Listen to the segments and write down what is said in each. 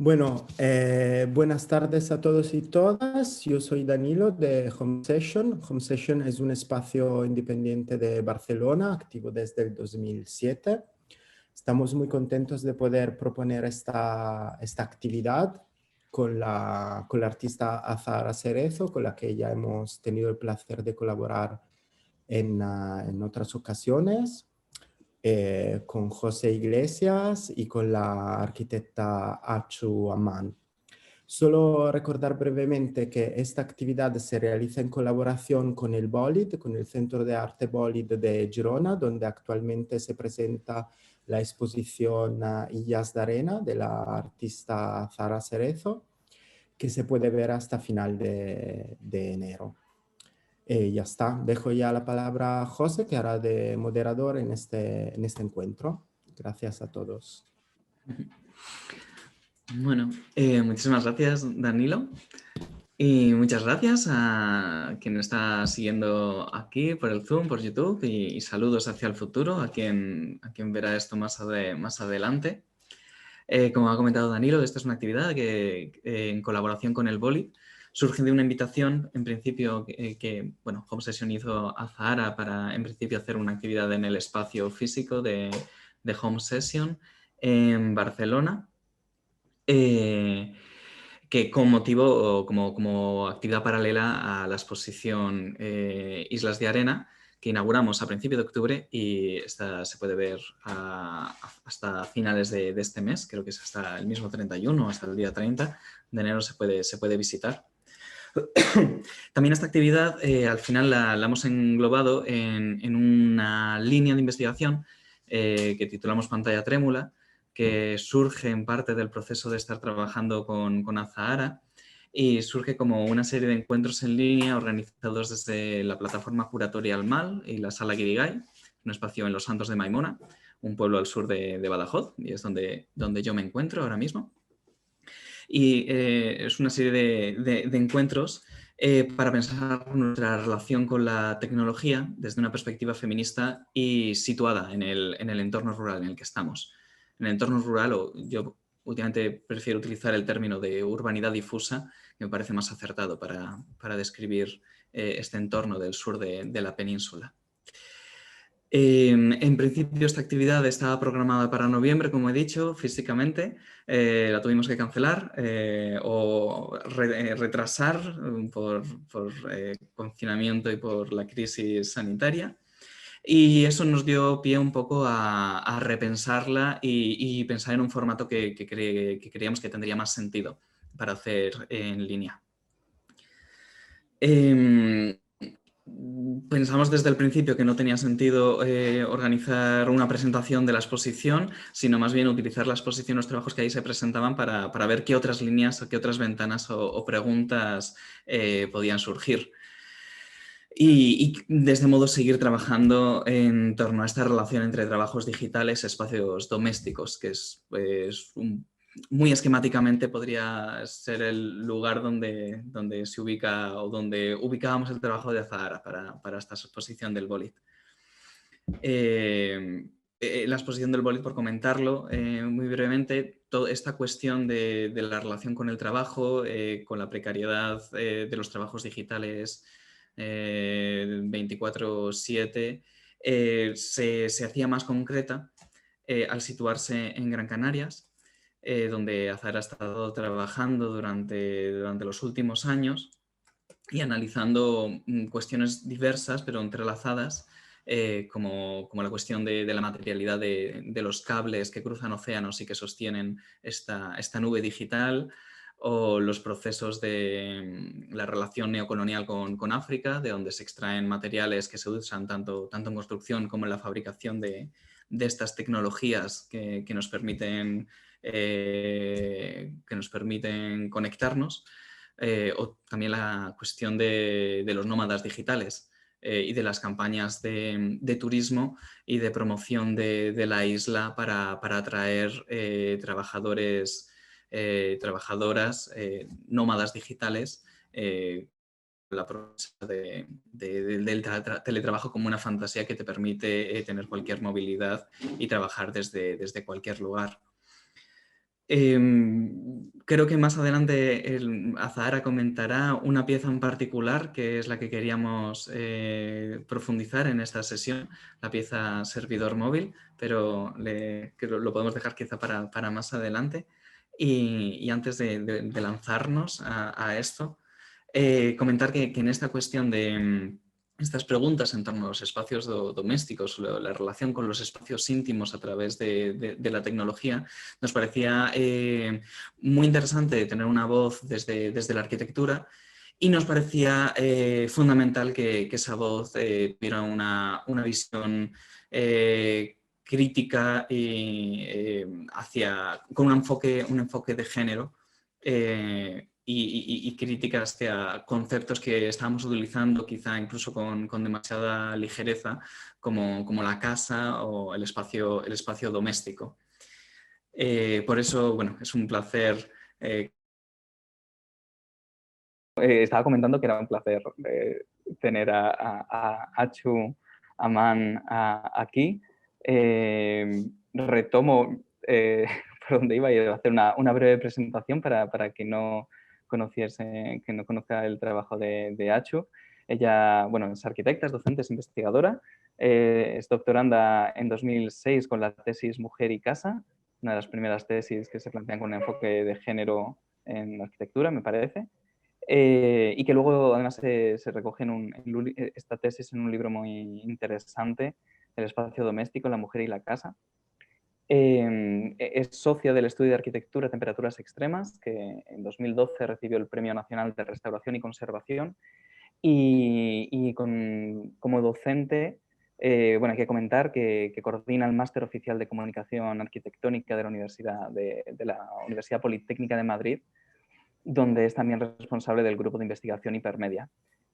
Buenas tardes a todos y todas. Yo soy Danilo de Home Session. Home Session es un espacio independiente de Barcelona, activo desde el 2007. Estamos muy contentos de poder proponer esta actividad con la artista Azahara Cerezo, con la que ya hemos tenido el placer de colaborar en otras ocasiones. Con José Iglesias y con la arquitecta Achu Aman. Solo recordar brevemente que esta actividad se realiza en colaboración con el Bolid, con el Centro de Arte Bolid de Girona, donde actualmente se presenta la exposición Illas de Arena de la artista Zara Cerezo, que se puede ver hasta final de enero. Ya está, dejo ya la palabra a José, que hará de moderador en este encuentro. Gracias a todos. Bueno, muchísimas gracias, Danilo. Y muchas gracias a quien está siguiendo aquí por el Zoom, por YouTube, y saludos hacia el futuro a quien verá esto más adelante. Como ha comentado Danilo, esta es una actividad que en colaboración con el Boli surge de una invitación, en principio, que Home Session hizo a Zahara para, en principio, hacer una actividad en el espacio físico de Home Session en Barcelona, que con motivo o como actividad paralela a la exposición Islas de Arena, que inauguramos a principios de octubre y esta se puede ver hasta finales de este mes, creo que es hasta el mismo 31, hasta el día 30 de enero se puede visitar. También esta actividad al final la hemos englobado en una línea de investigación que titulamos Pantalla Trémula, que surge en parte del proceso de estar trabajando con Azahara y surge como una serie de encuentros en línea organizados desde la plataforma Curatorial Mal y la Sala Guirigay, un espacio en Los Santos de Maimona, un pueblo al sur de Badajoz, y es donde yo me encuentro ahora mismo. Y es una serie de encuentros para pensar nuestra relación con la tecnología desde una perspectiva feminista y situada en el entorno rural en el que estamos. En el entorno rural, yo últimamente prefiero utilizar el término de urbanidad difusa, que me parece más acertado para describir este entorno del sur de la península. En principio esta actividad estaba programada para noviembre, como he dicho, físicamente. La tuvimos que cancelar o retrasar por confinamiento y por la crisis sanitaria. Y eso nos dio pie un poco a repensarla y pensar en un formato que creíamos que tendría más sentido para hacer en línea. Pensamos desde el principio que no tenía sentido organizar una presentación de la exposición, sino más bien utilizar la exposición, los trabajos que ahí se presentaban para ver qué otras líneas o qué otras ventanas o preguntas podían surgir. Y de este modo seguir trabajando en torno a esta relación entre trabajos digitales y espacios domésticos, que es muy esquemáticamente podría ser el lugar donde se ubica o donde ubicábamos el trabajo de Azahara para esta exposición del Bolid. La exposición del Bolid, por comentarlo muy brevemente, toda esta cuestión de la relación con el trabajo, con la precariedad de los trabajos digitales 24/7, se hacía más concreta al situarse en Gran Canarias, donde Azahara ha estado trabajando durante los últimos años y analizando cuestiones diversas pero entrelazadas, como la cuestión de la materialidad de los cables que cruzan océanos y que sostienen esta nube digital, o los procesos de la relación neocolonial con África, de donde se extraen materiales que se usan tanto en construcción como en la fabricación de estas tecnologías que nos permiten conectarnos, o también la cuestión de los nómadas digitales y de las campañas de turismo y de promoción de la isla para atraer trabajadoras nómadas digitales, la promesa del teletrabajo como una fantasía que te permite tener cualquier movilidad y trabajar desde cualquier lugar. Creo que más adelante Azahara comentará una pieza en particular que es la que queríamos profundizar en esta sesión, la pieza servidor móvil, pero creo que lo podemos dejar quizá para más adelante. Y antes de lanzarnos a esto, comentar que en esta cuestión de estas preguntas en torno a los espacios domésticos, la relación con los espacios íntimos a través de la tecnología, nos parecía muy interesante tener una voz desde la arquitectura y nos parecía fundamental que esa voz tuviera una visión crítica y con un enfoque de género y críticas hacia conceptos que estábamos utilizando quizá incluso con demasiada ligereza como la casa o el espacio doméstico. Por eso, bueno, es un placer. Estaba comentando que era un placer tener a Achu Aman aquí. Retomo por donde iba y a hacer una breve presentación para que no conozca el trabajo de Achu. Ella, bueno, es arquitecta, es docente, es investigadora, es doctoranda en 2006 con la tesis Mujer y Casa, una de las primeras tesis que se plantean con un enfoque de género en la arquitectura, me parece. Y que luego además se recoge esta tesis en un libro muy interesante, El espacio doméstico, la mujer y la casa. Es socia del estudio de arquitectura Temperaturas Extremas, que en 2012 recibió el Premio Nacional de Restauración y Conservación. Y como docente, bueno, hay que comentar que coordina el Máster Oficial de Comunicación Arquitectónica de la Universidad Politécnica de Madrid, donde es también responsable del grupo de investigación Hipermedia.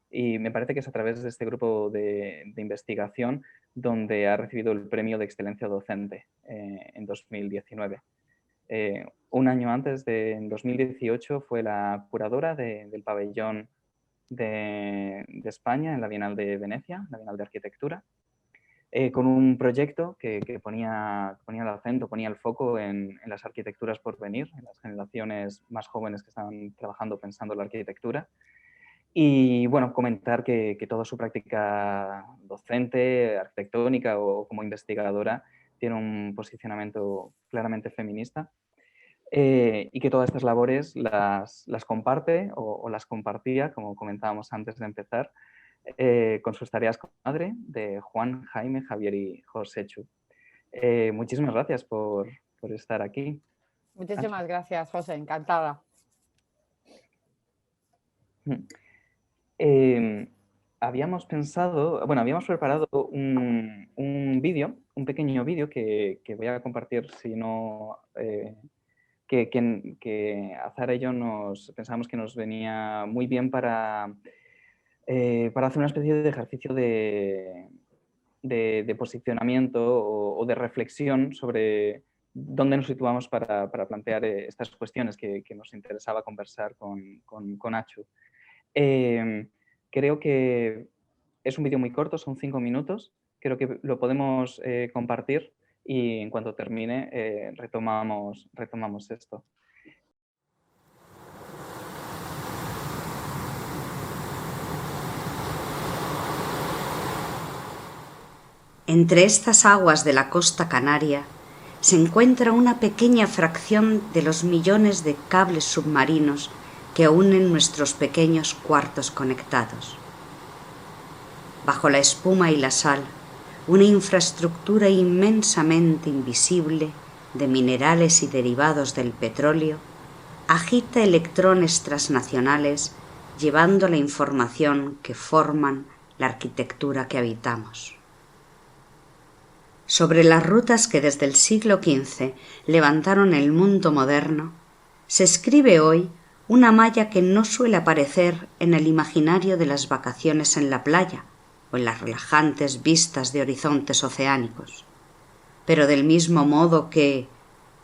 Y me parece que es a través de este grupo de investigación donde ha recibido el Premio de Excelencia Docente en 2019. Un año antes, en 2018, fue la curadora del pabellón de España en la Bienal de Venecia, la Bienal de Arquitectura, con un proyecto que ponía el acento, ponía el foco en las arquitecturas por venir, en las generaciones más jóvenes que estaban trabajando pensando en la arquitectura. Y bueno, comentar que toda su práctica docente, arquitectónica o como investigadora tiene un posicionamiento claramente feminista y que todas estas labores las comparte o las compartía, como comentábamos antes de empezar, con sus tareas como madre de Juan, Jaime, Javier y Joséchu. Muchísimas gracias por estar aquí. Muchísimas gracias, José, encantada. Habíamos preparado un vídeo, un pequeño vídeo que voy a compartir, si no, que Azahara y yo pensamos que nos venía muy bien para hacer una especie de ejercicio de posicionamiento o de reflexión sobre dónde nos situamos para plantear estas cuestiones que nos interesaba conversar con Achu. Creo que es un vídeo muy corto, son 5 minutos, creo que lo podemos compartir y en cuanto termine retomamos esto. Entre estas aguas de la costa canaria se encuentra una pequeña fracción de los millones de cables submarinos que unen nuestros pequeños cuartos conectados. Bajo la espuma y la sal, una infraestructura inmensamente invisible de minerales y derivados del petróleo agita electrones transnacionales llevando la información que forman la arquitectura que habitamos. Sobre las rutas que desde el siglo XV levantaron el mundo moderno, se escribe hoy una malla que no suele aparecer en el imaginario de las vacaciones en la playa o en las relajantes vistas de horizontes oceánicos. Pero del mismo modo que,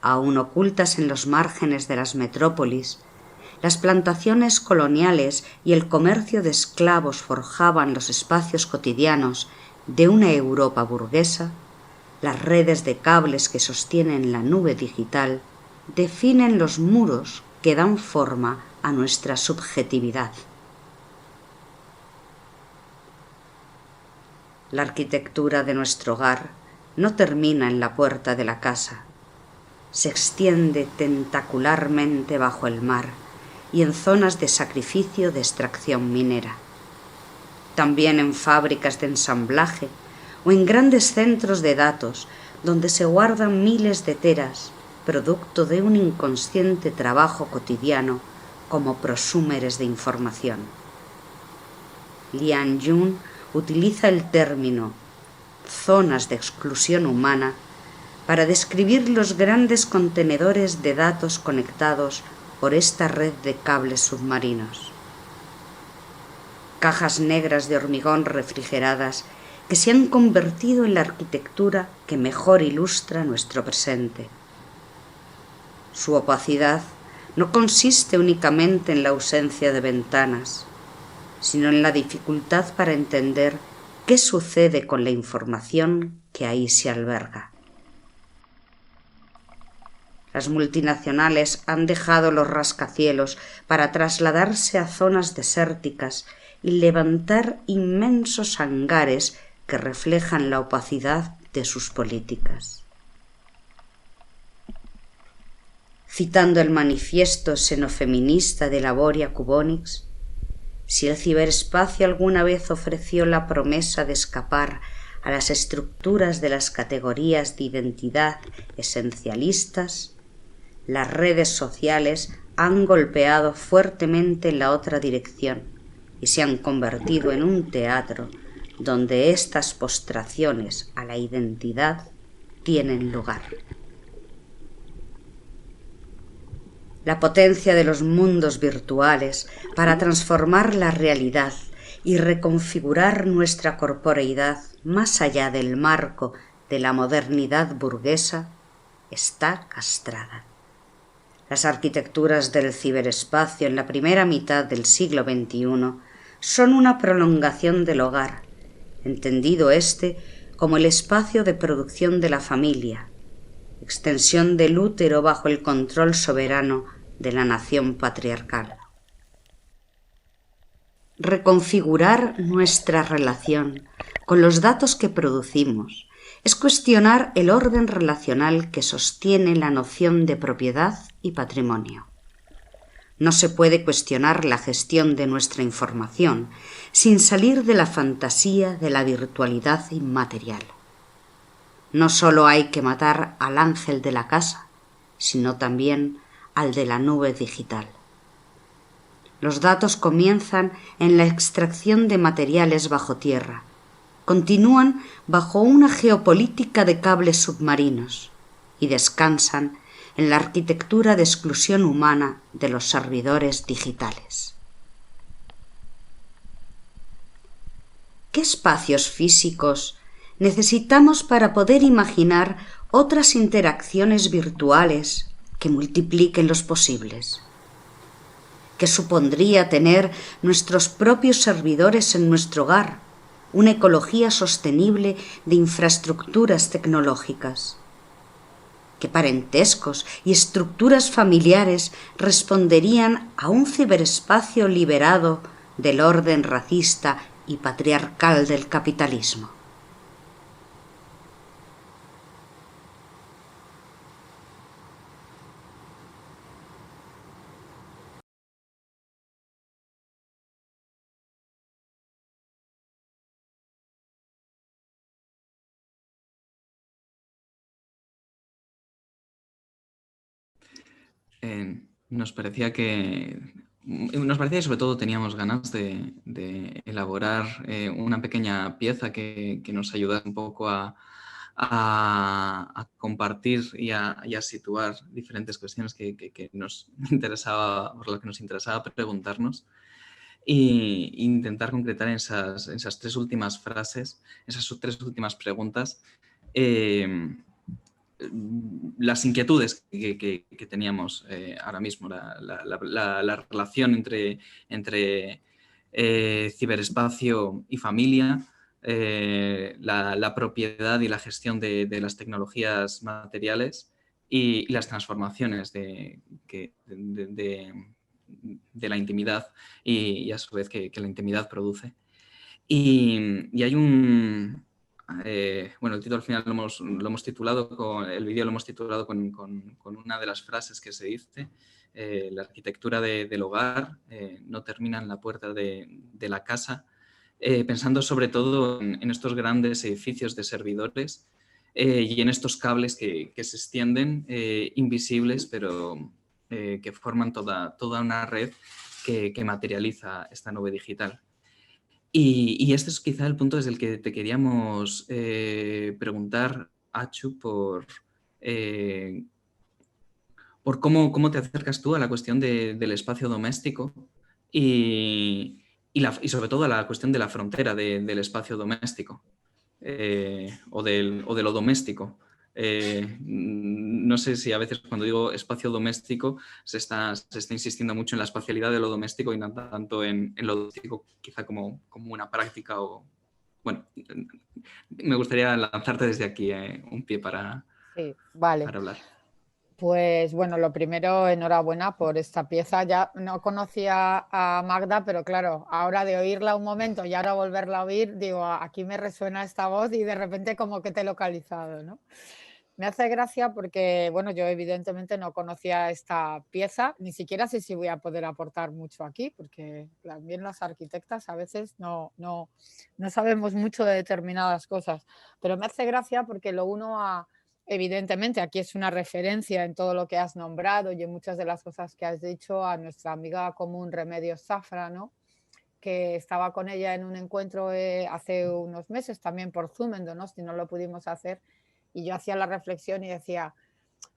aun ocultas en los márgenes de las metrópolis, las plantaciones coloniales y el comercio de esclavos forjaban los espacios cotidianos de una Europa burguesa, las redes de cables que sostienen la nube digital definen los muros que dan forma a nuestra subjetividad. La arquitectura de nuestro hogar no termina en la puerta de la casa, se extiende tentacularmente bajo el mar y en zonas de sacrificio de extracción minera. También en fábricas de ensamblaje o en grandes centros de datos donde se guardan miles de teras, producto de un inconsciente trabajo cotidiano como prosúmeres de información. Lian Yun utiliza el término zonas de exclusión humana para describir los grandes contenedores de datos conectados por esta red de cables submarinos. Cajas negras de hormigón refrigeradas que se han convertido en la arquitectura que mejor ilustra nuestro presente. Su opacidad no consiste únicamente en la ausencia de ventanas, sino en la dificultad para entender qué sucede con la información que ahí se alberga. Las multinacionales han dejado los rascacielos para trasladarse a zonas desérticas y levantar inmensos hangares que reflejan la opacidad de sus políticas. Citando el manifiesto xenofeminista de Laboria Cubonix, si el ciberespacio alguna vez ofreció la promesa de escapar a las estructuras de las categorías de identidad esencialistas, las redes sociales han golpeado fuertemente en la otra dirección y se han convertido en un teatro donde estas postraciones a la identidad tienen lugar. La potencia de los mundos virtuales para transformar la realidad y reconfigurar nuestra corporeidad más allá del marco de la modernidad burguesa está castrada. Las arquitecturas del ciberespacio en la primera mitad del siglo XXI son una prolongación del hogar, entendido este como el espacio de producción de la familia, extensión del útero bajo el control soberano de la nación patriarcal. Reconfigurar nuestra relación con los datos que producimos es cuestionar el orden relacional que sostiene la noción de propiedad y patrimonio. No se puede cuestionar la gestión de nuestra información sin salir de la fantasía de la virtualidad inmaterial. No solo hay que matar al ángel de la casa, sino también al de la nube digital. Los datos comienzan en la extracción de materiales bajo tierra, continúan bajo una geopolítica de cables submarinos y descansan en la arquitectura de exclusión humana de los servidores digitales. ¿Qué espacios físicos necesitamos para poder imaginar otras interacciones virtuales que multipliquen los posibles? ¿Qué supondría tener nuestros propios servidores en nuestro hogar, una ecología sostenible de infraestructuras tecnológicas? ¿Qué parentescos y estructuras familiares responderían a un ciberespacio liberado del orden racista y patriarcal del capitalismo? Nos parecía que sobre todo teníamos ganas de elaborar una pequeña pieza que nos ayudase un poco a compartir y a situar diferentes cuestiones que nos interesaba, por lo que nos interesaba preguntarnos, e intentar concretar en esas tres últimas frases, esas tres últimas preguntas, las inquietudes que teníamos ahora mismo, la relación entre ciberespacio y familia, la propiedad y la gestión de las tecnologías materiales y las transformaciones de la intimidad y a su vez que la intimidad produce. Y hay un... bueno, el título al final lo hemos titulado, el vídeo lo hemos titulado con una de las frases que se dice: la arquitectura del hogar no termina en la puerta de la casa, pensando sobre todo en estos grandes edificios de servidores y en estos cables que se extienden, invisibles, pero que forman toda una red que materializa esta nube digital. Y este es quizá el punto desde el que te queríamos preguntar, Achu, por cómo te acercas tú a la cuestión del espacio doméstico y sobre todo a la cuestión de la frontera del espacio doméstico o de lo doméstico. No sé si a veces cuando digo espacio doméstico se está insistiendo mucho en la espacialidad de lo doméstico y no tanto en lo doméstico, quizá como una práctica o... Bueno, me gustaría lanzarte desde aquí un pie para hablar. Pues bueno, lo primero, enhorabuena por esta pieza. Ya no conocía a Magda, pero claro, ahora de oírla un momento y ahora volverla a oír, digo, aquí me resuena esta voz y de repente como que te he localizado, ¿no? Me hace gracia porque, bueno, yo evidentemente no conocía esta pieza, ni siquiera sé si voy a poder aportar mucho aquí, porque también las arquitectas a veces no sabemos mucho de determinadas cosas, pero me hace gracia porque lo uno a... Evidentemente, aquí es una referencia en todo lo que has nombrado y en muchas de las cosas que has dicho a nuestra amiga común Remedios Zafra, ¿no? Que estaba con ella en un encuentro hace unos meses, también por Zoom en Donosti, no lo pudimos hacer, y yo hacía la reflexión y decía,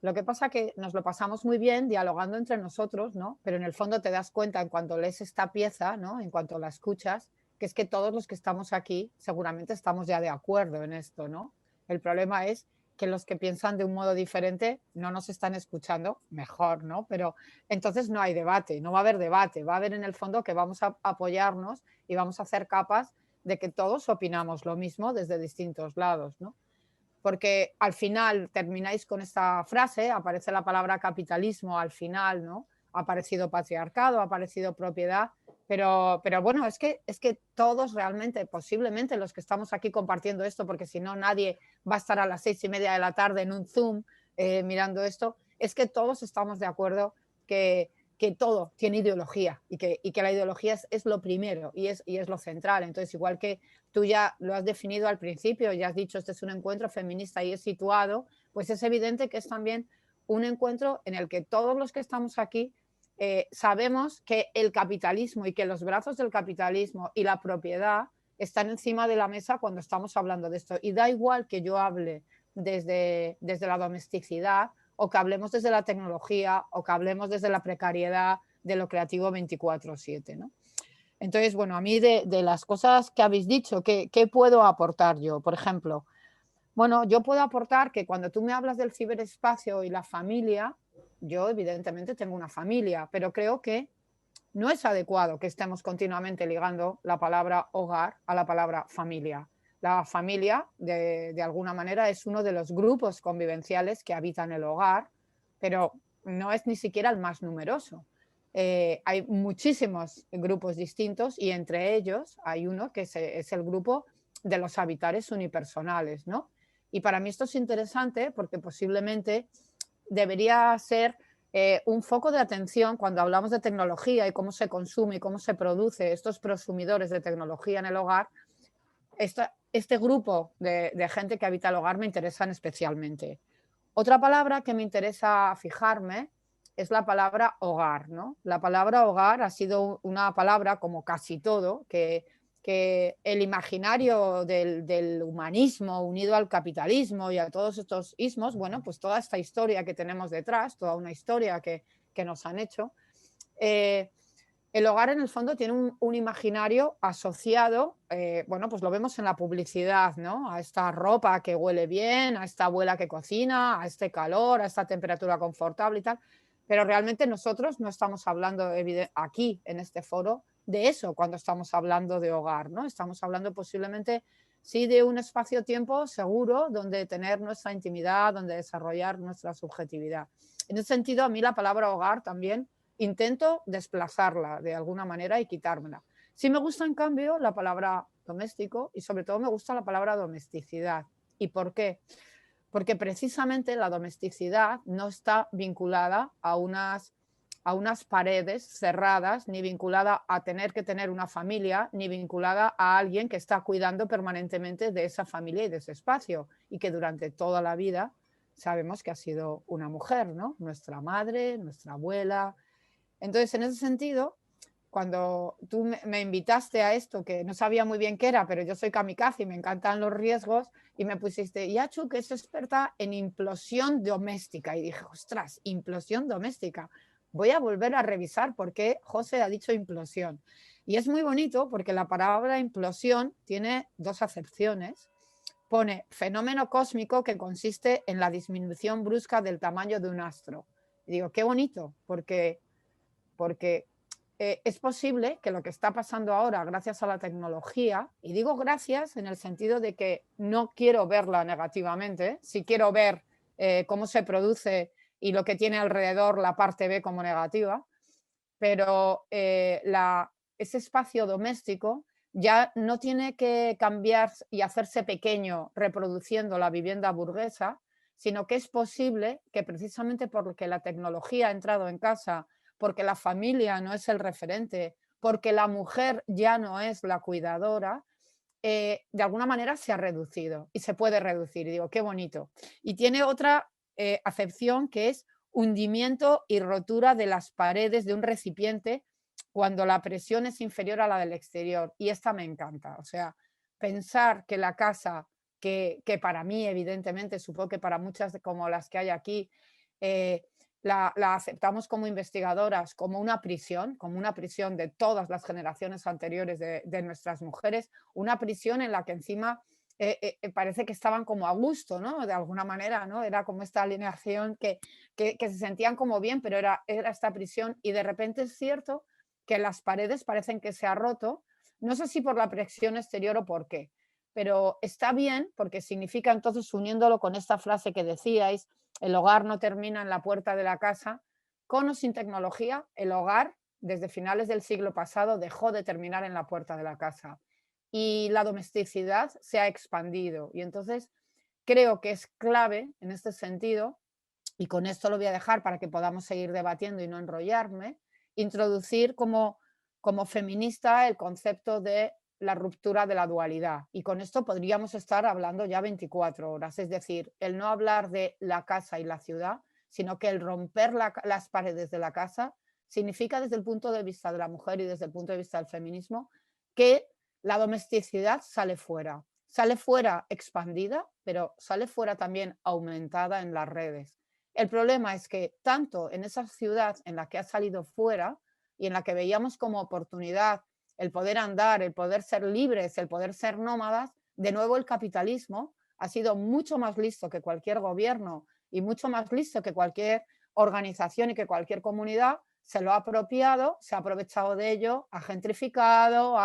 lo que pasa que nos lo pasamos muy bien dialogando entre nosotros, ¿no? Pero en el fondo te das cuenta en cuanto lees esta pieza, ¿no? En cuanto la escuchas, que es que todos los que estamos aquí seguramente estamos ya de acuerdo en esto, ¿no? El problema es que los que piensan de un modo diferente no nos están escuchando mejor, ¿no? Pero entonces no hay debate, no va a haber debate, va a haber en el fondo que vamos a apoyarnos y vamos a hacer capas de que todos opinamos lo mismo desde distintos lados, ¿no? Porque al final termináis con esta frase, aparece la palabra capitalismo al final, ¿no? Ha aparecido patriarcado, ha aparecido propiedad, pero bueno, es que todos realmente, posiblemente los que estamos aquí compartiendo esto, porque si no nadie va a estar a las 6:30 de la tarde en un Zoom mirando esto, es que todos estamos de acuerdo que todo tiene ideología y que la ideología es lo primero y es lo central. Entonces, igual que tú ya lo has definido al principio, ya has dicho este es un encuentro feminista y es situado, pues es evidente que es también un encuentro en el que todos los que estamos aquí sabemos que el capitalismo y que los brazos del capitalismo y la propiedad están encima de la mesa cuando estamos hablando de esto. Y da igual que yo hable desde la domesticidad o que hablemos desde la tecnología o que hablemos desde la precariedad de lo creativo 24/7, ¿no? Entonces, bueno, a mí de las cosas que habéis dicho, ¿qué puedo aportar yo? Por ejemplo, bueno, yo puedo aportar que cuando tú me hablas del ciberespacio y la familia, yo evidentemente tengo una familia, pero creo que no es adecuado que estemos continuamente ligando la palabra hogar a la palabra familia. La familia, de alguna manera, es uno de los grupos convivenciales que habitan el hogar, pero no es ni siquiera el más numeroso. Hay muchísimos grupos distintos y entre ellos hay uno que es el grupo de los habitares unipersonales, ¿no? Y para mí esto es interesante porque posiblemente debería ser un foco de atención cuando hablamos de tecnología y cómo se consume y cómo se produce estos prosumidores de tecnología en el hogar. Este grupo de gente que habita el hogar me interesan especialmente. Otra palabra que me interesa fijarme es la palabra hogar, ¿no? La palabra hogar ha sido una palabra, como casi todo, que el imaginario del humanismo unido al capitalismo y a todos estos ismos, bueno, pues toda esta historia que tenemos detrás, toda una historia que nos han hecho, el hogar en el fondo tiene un imaginario asociado, bueno, pues lo vemos en la publicidad, ¿no? A esta ropa que huele bien, a esta abuela que cocina, a este calor, a esta temperatura confortable y tal, pero realmente nosotros no estamos hablando aquí en este foro de eso cuando estamos hablando de hogar, ¿no? Estamos hablando posiblemente sí de un espacio-tiempo seguro donde tener nuestra intimidad, donde desarrollar nuestra subjetividad. En ese sentido, a mí la palabra hogar también intento desplazarla de alguna manera y quitármela. Sí me gusta, en cambio, la palabra doméstico y sobre todo me gusta la palabra domesticidad. ¿Y por qué? Porque precisamente la domesticidad no está vinculada a unas paredes cerradas, ni vinculada a tener que tener una familia, ni vinculada a alguien que está cuidando permanentemente de esa familia y de ese espacio, y que durante toda la vida sabemos que ha sido una mujer, ¿no? Nuestra madre, nuestra abuela. Entonces, en ese sentido, cuando tú me invitaste a esto, que no sabía muy bien qué era, pero yo soy kamikaze y me encantan los riesgos, y me pusiste, Yachu, que es experta en implosión doméstica. Y dije, ostras, implosión doméstica. Voy a volver a revisar por qué José ha dicho implosión. Y es muy bonito porque la palabra implosión tiene dos acepciones. Pone fenómeno cósmico que consiste en la disminución brusca del tamaño de un astro. Y digo, qué bonito, porque es posible que lo que está pasando ahora gracias a la tecnología, y digo gracias en el sentido de que no quiero verla negativamente, sí quiero ver cómo se produce y lo que tiene alrededor la parte B como negativa, pero ese espacio doméstico ya no tiene que cambiar y hacerse pequeño reproduciendo la vivienda burguesa, sino que es posible que precisamente porque la tecnología ha entrado en casa, porque la familia no es el referente, porque la mujer ya no es la cuidadora, de alguna manera se ha reducido y se puede reducir. Y digo, qué bonito. Y tiene otra acepción que es hundimiento y rotura de las paredes de un recipiente cuando la presión es inferior a la del exterior. Y esta me encanta. O sea, pensar que la casa, que para mí, evidentemente, supongo que para muchas como las que hay aquí, la aceptamos como investigadoras como una prisión de todas las generaciones anteriores de nuestras mujeres, una prisión en la que encima parece que estaban como a gusto, ¿no? De alguna manera, ¿no? Era como esta alineación que se sentían como bien, pero era esta prisión, y de repente es cierto que las paredes parecen que se ha roto, no sé si por la presión exterior o por qué, pero está bien porque significa, entonces, uniéndolo con esta frase que decíais, el hogar no termina en la puerta de la casa, con o sin tecnología, el hogar desde finales del siglo pasado dejó de terminar en la puerta de la casa y la domesticidad se ha expandido, y entonces creo que es clave en este sentido, y con esto lo voy a dejar para que podamos seguir debatiendo y no enrollarme, introducir como feminista el concepto de la ruptura de la dualidad. Y con esto podríamos estar hablando ya 24 horas, es decir, el no hablar de la casa y la ciudad, sino que el romper las paredes de la casa significa, desde el punto de vista de la mujer y desde el punto de vista del feminismo, que la domesticidad sale fuera expandida, pero sale fuera también aumentada en las redes. El problema es que tanto en esa ciudad en la que ha salido fuera y en la que veíamos como oportunidad el poder andar, el poder ser libres, el poder ser nómadas, de nuevo el capitalismo ha sido mucho más listo que cualquier gobierno y mucho más listo que cualquier organización y que cualquier comunidad, se lo ha apropiado, se ha aprovechado de ello, ha gentrificado,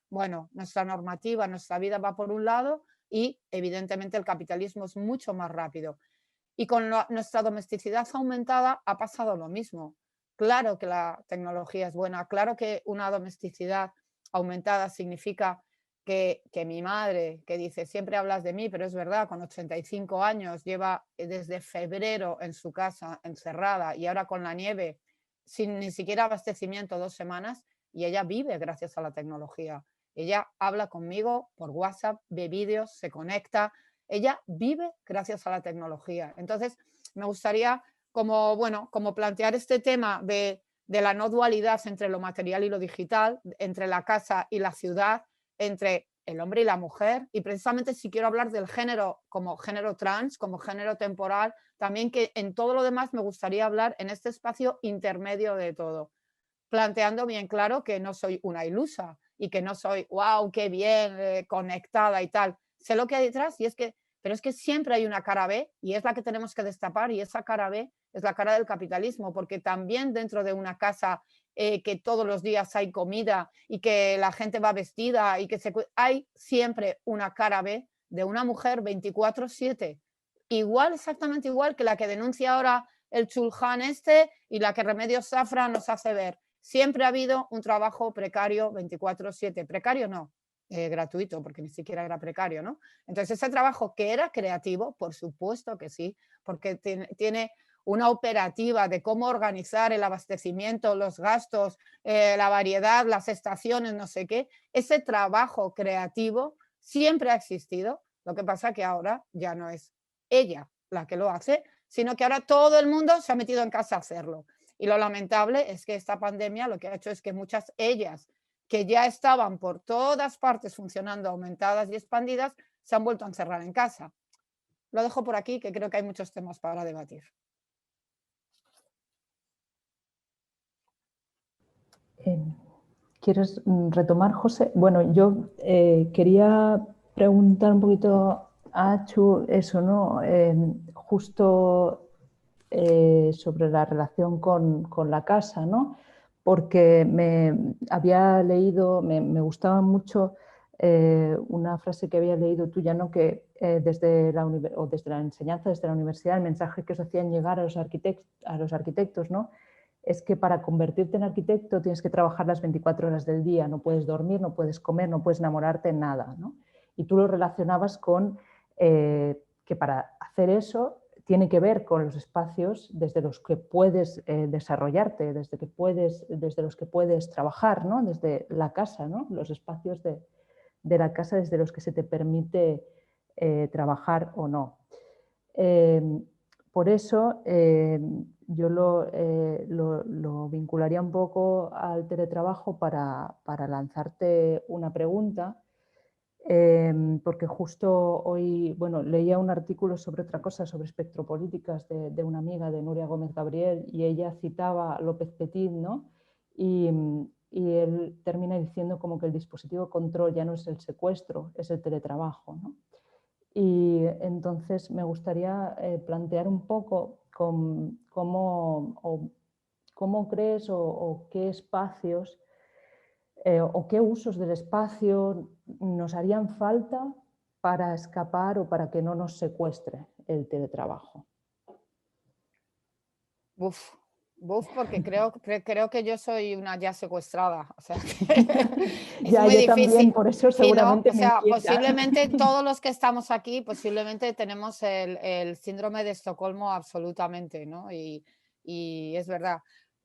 bueno, nuestra normativa, nuestra vida va por un lado y evidentemente el capitalismo es mucho más rápido. Y con nuestra domesticidad aumentada ha pasado lo mismo. Claro que la tecnología es buena, claro que una domesticidad aumentada significa que mi madre, que dice, siempre hablas de mí, pero es verdad, con 85 años, lleva desde febrero en su casa encerrada y ahora con la nieve, sin ni siquiera abastecimiento, 2 semanas, y ella vive gracias a la tecnología. Ella habla conmigo por WhatsApp, ve vídeos, se conecta. Ella vive gracias a la tecnología. Entonces, me gustaría como plantear este tema de la no dualidad entre lo material y lo digital, entre la casa y la ciudad, entre el hombre y la mujer, y precisamente si quiero hablar del género como género trans, como género temporal, también que en todo lo demás me gustaría hablar en este espacio intermedio de todo, planteando bien claro que no soy una ilusa y que no soy, wow, qué bien, conectada y tal. Sé lo que hay detrás pero es que siempre hay una cara B y es la que tenemos que destapar, y esa cara B es la cara del capitalismo, porque también dentro de una casa que todos los días hay comida y que la gente va vestida y que hay siempre una cara B de una mujer 24/7, igual, exactamente igual que la que denuncia ahora el chulhan este y la que Remedios Zafra nos hace ver. Siempre ha habido un trabajo precario 24/7. Precario no, gratuito, porque ni siquiera era precario, ¿no? Entonces ese trabajo que era creativo, por supuesto que sí, porque tiene una operativa de cómo organizar el abastecimiento, los gastos, la variedad, las estaciones, no sé qué. Ese trabajo creativo siempre ha existido. Lo que pasa que ahora ya no es ella la que lo hace, sino que ahora todo el mundo se ha metido en casa a hacerlo. Y lo lamentable es que esta pandemia lo que ha hecho es que muchas ellas que ya estaban por todas partes funcionando aumentadas y expandidas, se han vuelto a encerrar en casa. Lo dejo por aquí, que creo que hay muchos temas para debatir. ¿Quieres retomar, José? Bueno, yo quería preguntar un poquito a Achu eso, ¿no? Justo sobre la relación con la casa, ¿no? Porque me había leído, me gustaba mucho una frase que había leído tuya, ¿no? Que desde la enseñanza, desde la universidad, el mensaje que os hacían llegar a los arquitectos, ¿no? Es que para convertirte en arquitecto tienes que trabajar las 24 horas del día, no puedes dormir, no puedes comer, no puedes enamorarte, nada, ¿no? Y tú lo relacionabas con que para hacer eso tiene que ver con los espacios desde los que puedes desarrollarte, desde los que puedes trabajar, ¿no? Desde la casa, ¿no? Los espacios de la casa desde los que se te permite trabajar o no. Por eso yo lo vincularía un poco al teletrabajo para lanzarte una pregunta, porque justo hoy, bueno, leía un artículo sobre otra cosa, sobre espectropolíticas de una amiga de Nuria Gómez Gabriel, y ella citaba a López Petit, ¿no? Y él termina diciendo como que el dispositivo control ya no es el secuestro, es el teletrabajo, ¿no? Y entonces me gustaría plantear un poco cómo crees o qué espacios o qué usos del espacio nos harían falta para escapar o para que no nos secuestre el teletrabajo. Porque creo que yo soy una ya secuestrada, o sea, es ya, muy yo difícil. también, por eso seguramente ¿no? O sea, me inquieta. posiblemente todos los que estamos aquí, posiblemente tenemos el síndrome de Estocolmo absolutamente, ¿no? Y es verdad.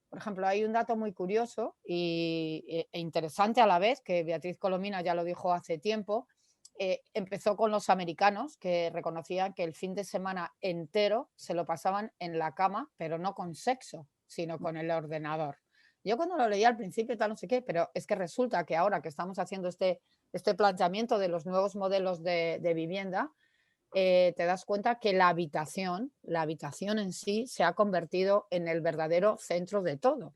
Por ejemplo, hay un dato muy curioso e interesante a la vez, que Beatriz Colomina ya lo dijo hace tiempo. Empezó con los americanos, que reconocían que el fin de semana entero se lo pasaban en la cama, pero no con sexo, sino con el ordenador. Yo cuando lo leí al principio tal no sé qué, pero es que resulta que ahora que estamos haciendo este planteamiento de los nuevos modelos de vivienda, te das cuenta que la habitación en sí se ha convertido en el verdadero centro de todo.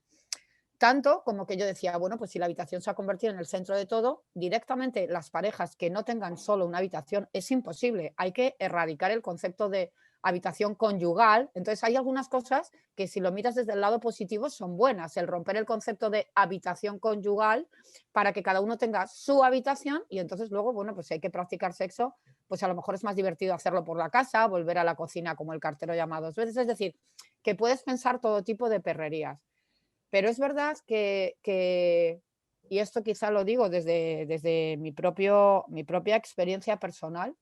Tanto como que yo decía, bueno, pues si la habitación se ha convertido en el centro de todo, directamente las parejas que no tengan solo una habitación es imposible. Hay que erradicar el concepto de habitación conyugal. Entonces hay algunas cosas que si lo miras desde el lado positivo son buenas. El romper el concepto de habitación conyugal para que cada uno tenga su habitación y entonces luego, bueno, pues si hay que practicar sexo, pues a lo mejor es más divertido hacerlo por la casa, volver a la cocina como el cartero llama 2 veces. Es decir, que puedes pensar todo tipo de perrerías. Pero es verdad que y esto quizá lo digo desde mi propia experiencia personal,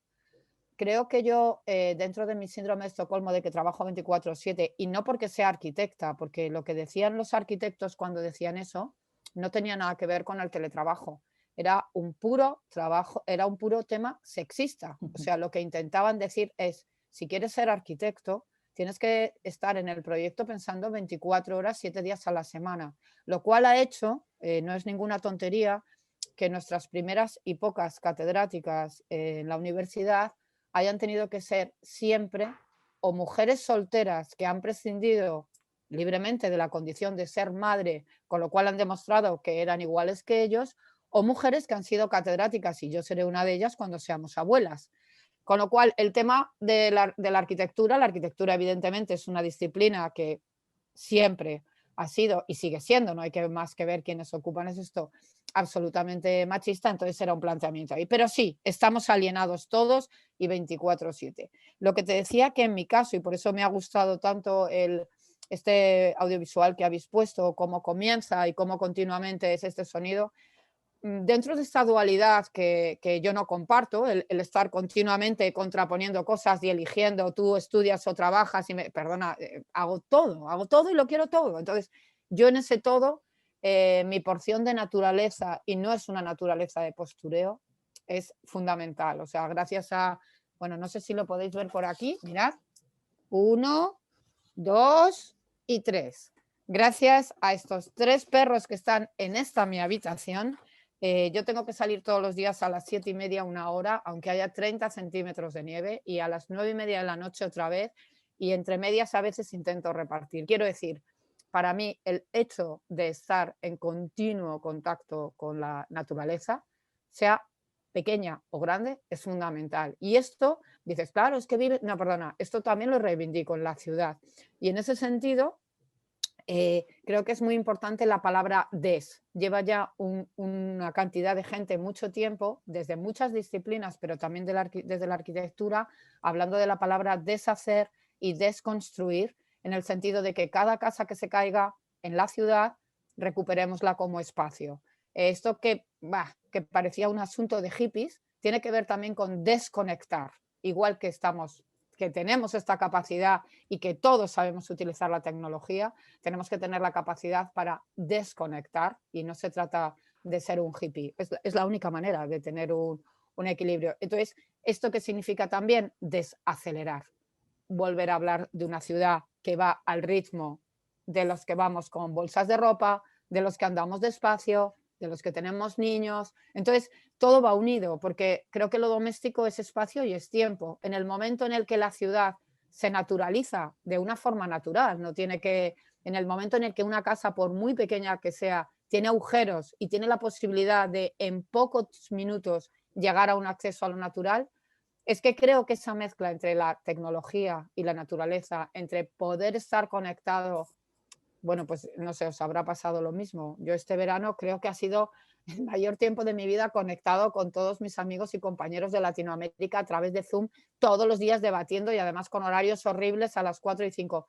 creo que yo, dentro de mi síndrome de Estocolmo de que trabajo 24/7, y no porque sea arquitecta, porque lo que decían los arquitectos cuando decían eso no tenía nada que ver con el teletrabajo. Era un puro trabajo, era un puro tema sexista. O sea, lo que intentaban decir es, si quieres ser arquitecto, tienes que estar en el proyecto pensando 24 horas, 7 días a la semana, lo cual ha hecho, no es ninguna tontería, que nuestras primeras y pocas catedráticas en la universidad hayan tenido que ser siempre o mujeres solteras que han prescindido libremente de la condición de ser madre, con lo cual han demostrado que eran iguales que ellos, o mujeres que han sido catedráticas, y yo seré una de ellas cuando seamos abuelas. Con lo cual, el tema de la arquitectura evidentemente es una disciplina que siempre ha sido y sigue siendo, no hay más que ver quiénes ocupan esto, absolutamente machista, entonces era un planteamiento ahí. Pero sí, estamos alienados todos y 24/7. Lo que te decía que en mi caso, y por eso me ha gustado tanto el este audiovisual que habéis puesto, cómo comienza y cómo continuamente es este sonido, dentro de esta dualidad que yo no comparto, el estar continuamente contraponiendo cosas y eligiendo, tú estudias o trabajas y perdona, hago todo y lo quiero todo. Entonces, yo en ese todo, mi porción de naturaleza, y no es una naturaleza de postureo, es fundamental. O sea, gracias a, bueno, no sé si lo podéis ver por aquí, mirad, 1, 2 y 3. Gracias a estos 3 perros que están en esta mi habitación, yo tengo que salir todos los días a las 7:30, 1 hora, aunque haya 30 centímetros de nieve, y a las 9:30 de la noche otra vez, y entre medias a veces intento repartir. Quiero decir, para mí el hecho de estar en continuo contacto con la naturaleza, sea pequeña o grande, es fundamental. Y esto, dices, claro, es que vive, no, perdona, esto también lo reivindico en la ciudad. Y en ese sentido, creo que es muy importante la palabra des. Lleva ya una cantidad de gente mucho tiempo, desde muchas disciplinas, pero también desde la arquitectura, hablando de la palabra deshacer y desconstruir, en el sentido de que cada casa que se caiga en la ciudad, recuperémosla como espacio. Esto que parecía un asunto de hippies, tiene que ver también con desconectar, igual que tenemos esta capacidad y que todos sabemos utilizar la tecnología, tenemos que tener la capacidad para desconectar, y no se trata de ser un hippie, es la única manera de tener un equilibrio. Entonces, ¿esto qué significa también? Desacelerar, volver a hablar de una ciudad que va al ritmo de los que vamos con bolsas de ropa, de los que andamos despacio, de los que tenemos niños. Entonces, todo va unido, porque creo que lo doméstico es espacio y es tiempo. En el momento en el que la ciudad se naturaliza de una forma natural, no tiene que, en el momento en el que una casa, por muy pequeña que sea, tiene agujeros y tiene la posibilidad de en pocos minutos llegar a un acceso a lo natural, es que creo que esa mezcla entre la tecnología y la naturaleza, entre poder estar conectado, bueno, pues no sé, os habrá pasado lo mismo. Yo este verano creo que ha sido el mayor tiempo de mi vida conectado con todos mis amigos y compañeros de Latinoamérica a través de Zoom, todos los días debatiendo, y además con horarios horribles a las 4 y 5.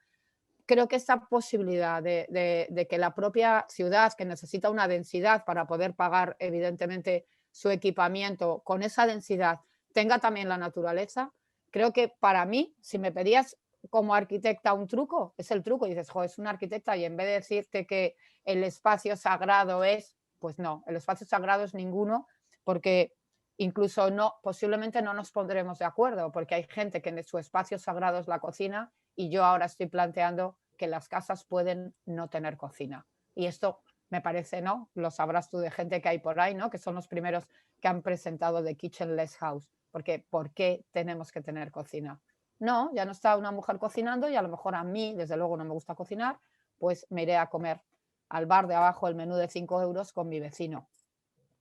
Creo que esta posibilidad de que la propia ciudad, que necesita una densidad para poder pagar evidentemente su equipamiento, con esa densidad tenga también la naturaleza, creo que para mí, si me pedías como arquitecta un truco, es el truco. Y dices, jo, es una arquitecta, y en vez de decirte que el espacio sagrado es, pues no, el espacio sagrado es ninguno, porque incluso no, posiblemente no nos pondremos de acuerdo, porque hay gente que en su espacio sagrado es la cocina, y yo ahora estoy planteando que las casas pueden no tener cocina. Y esto me parece, ¿no? Lo sabrás tú de gente que hay por ahí, ¿no? Que son los primeros que han presentado The Kitchenless House. Porque, ¿por qué tenemos que tener cocina? No, ya no está una mujer cocinando, y a lo mejor a mí, desde luego, no me gusta cocinar, pues me iré a comer al bar de abajo el menú de 5 euros con mi vecino.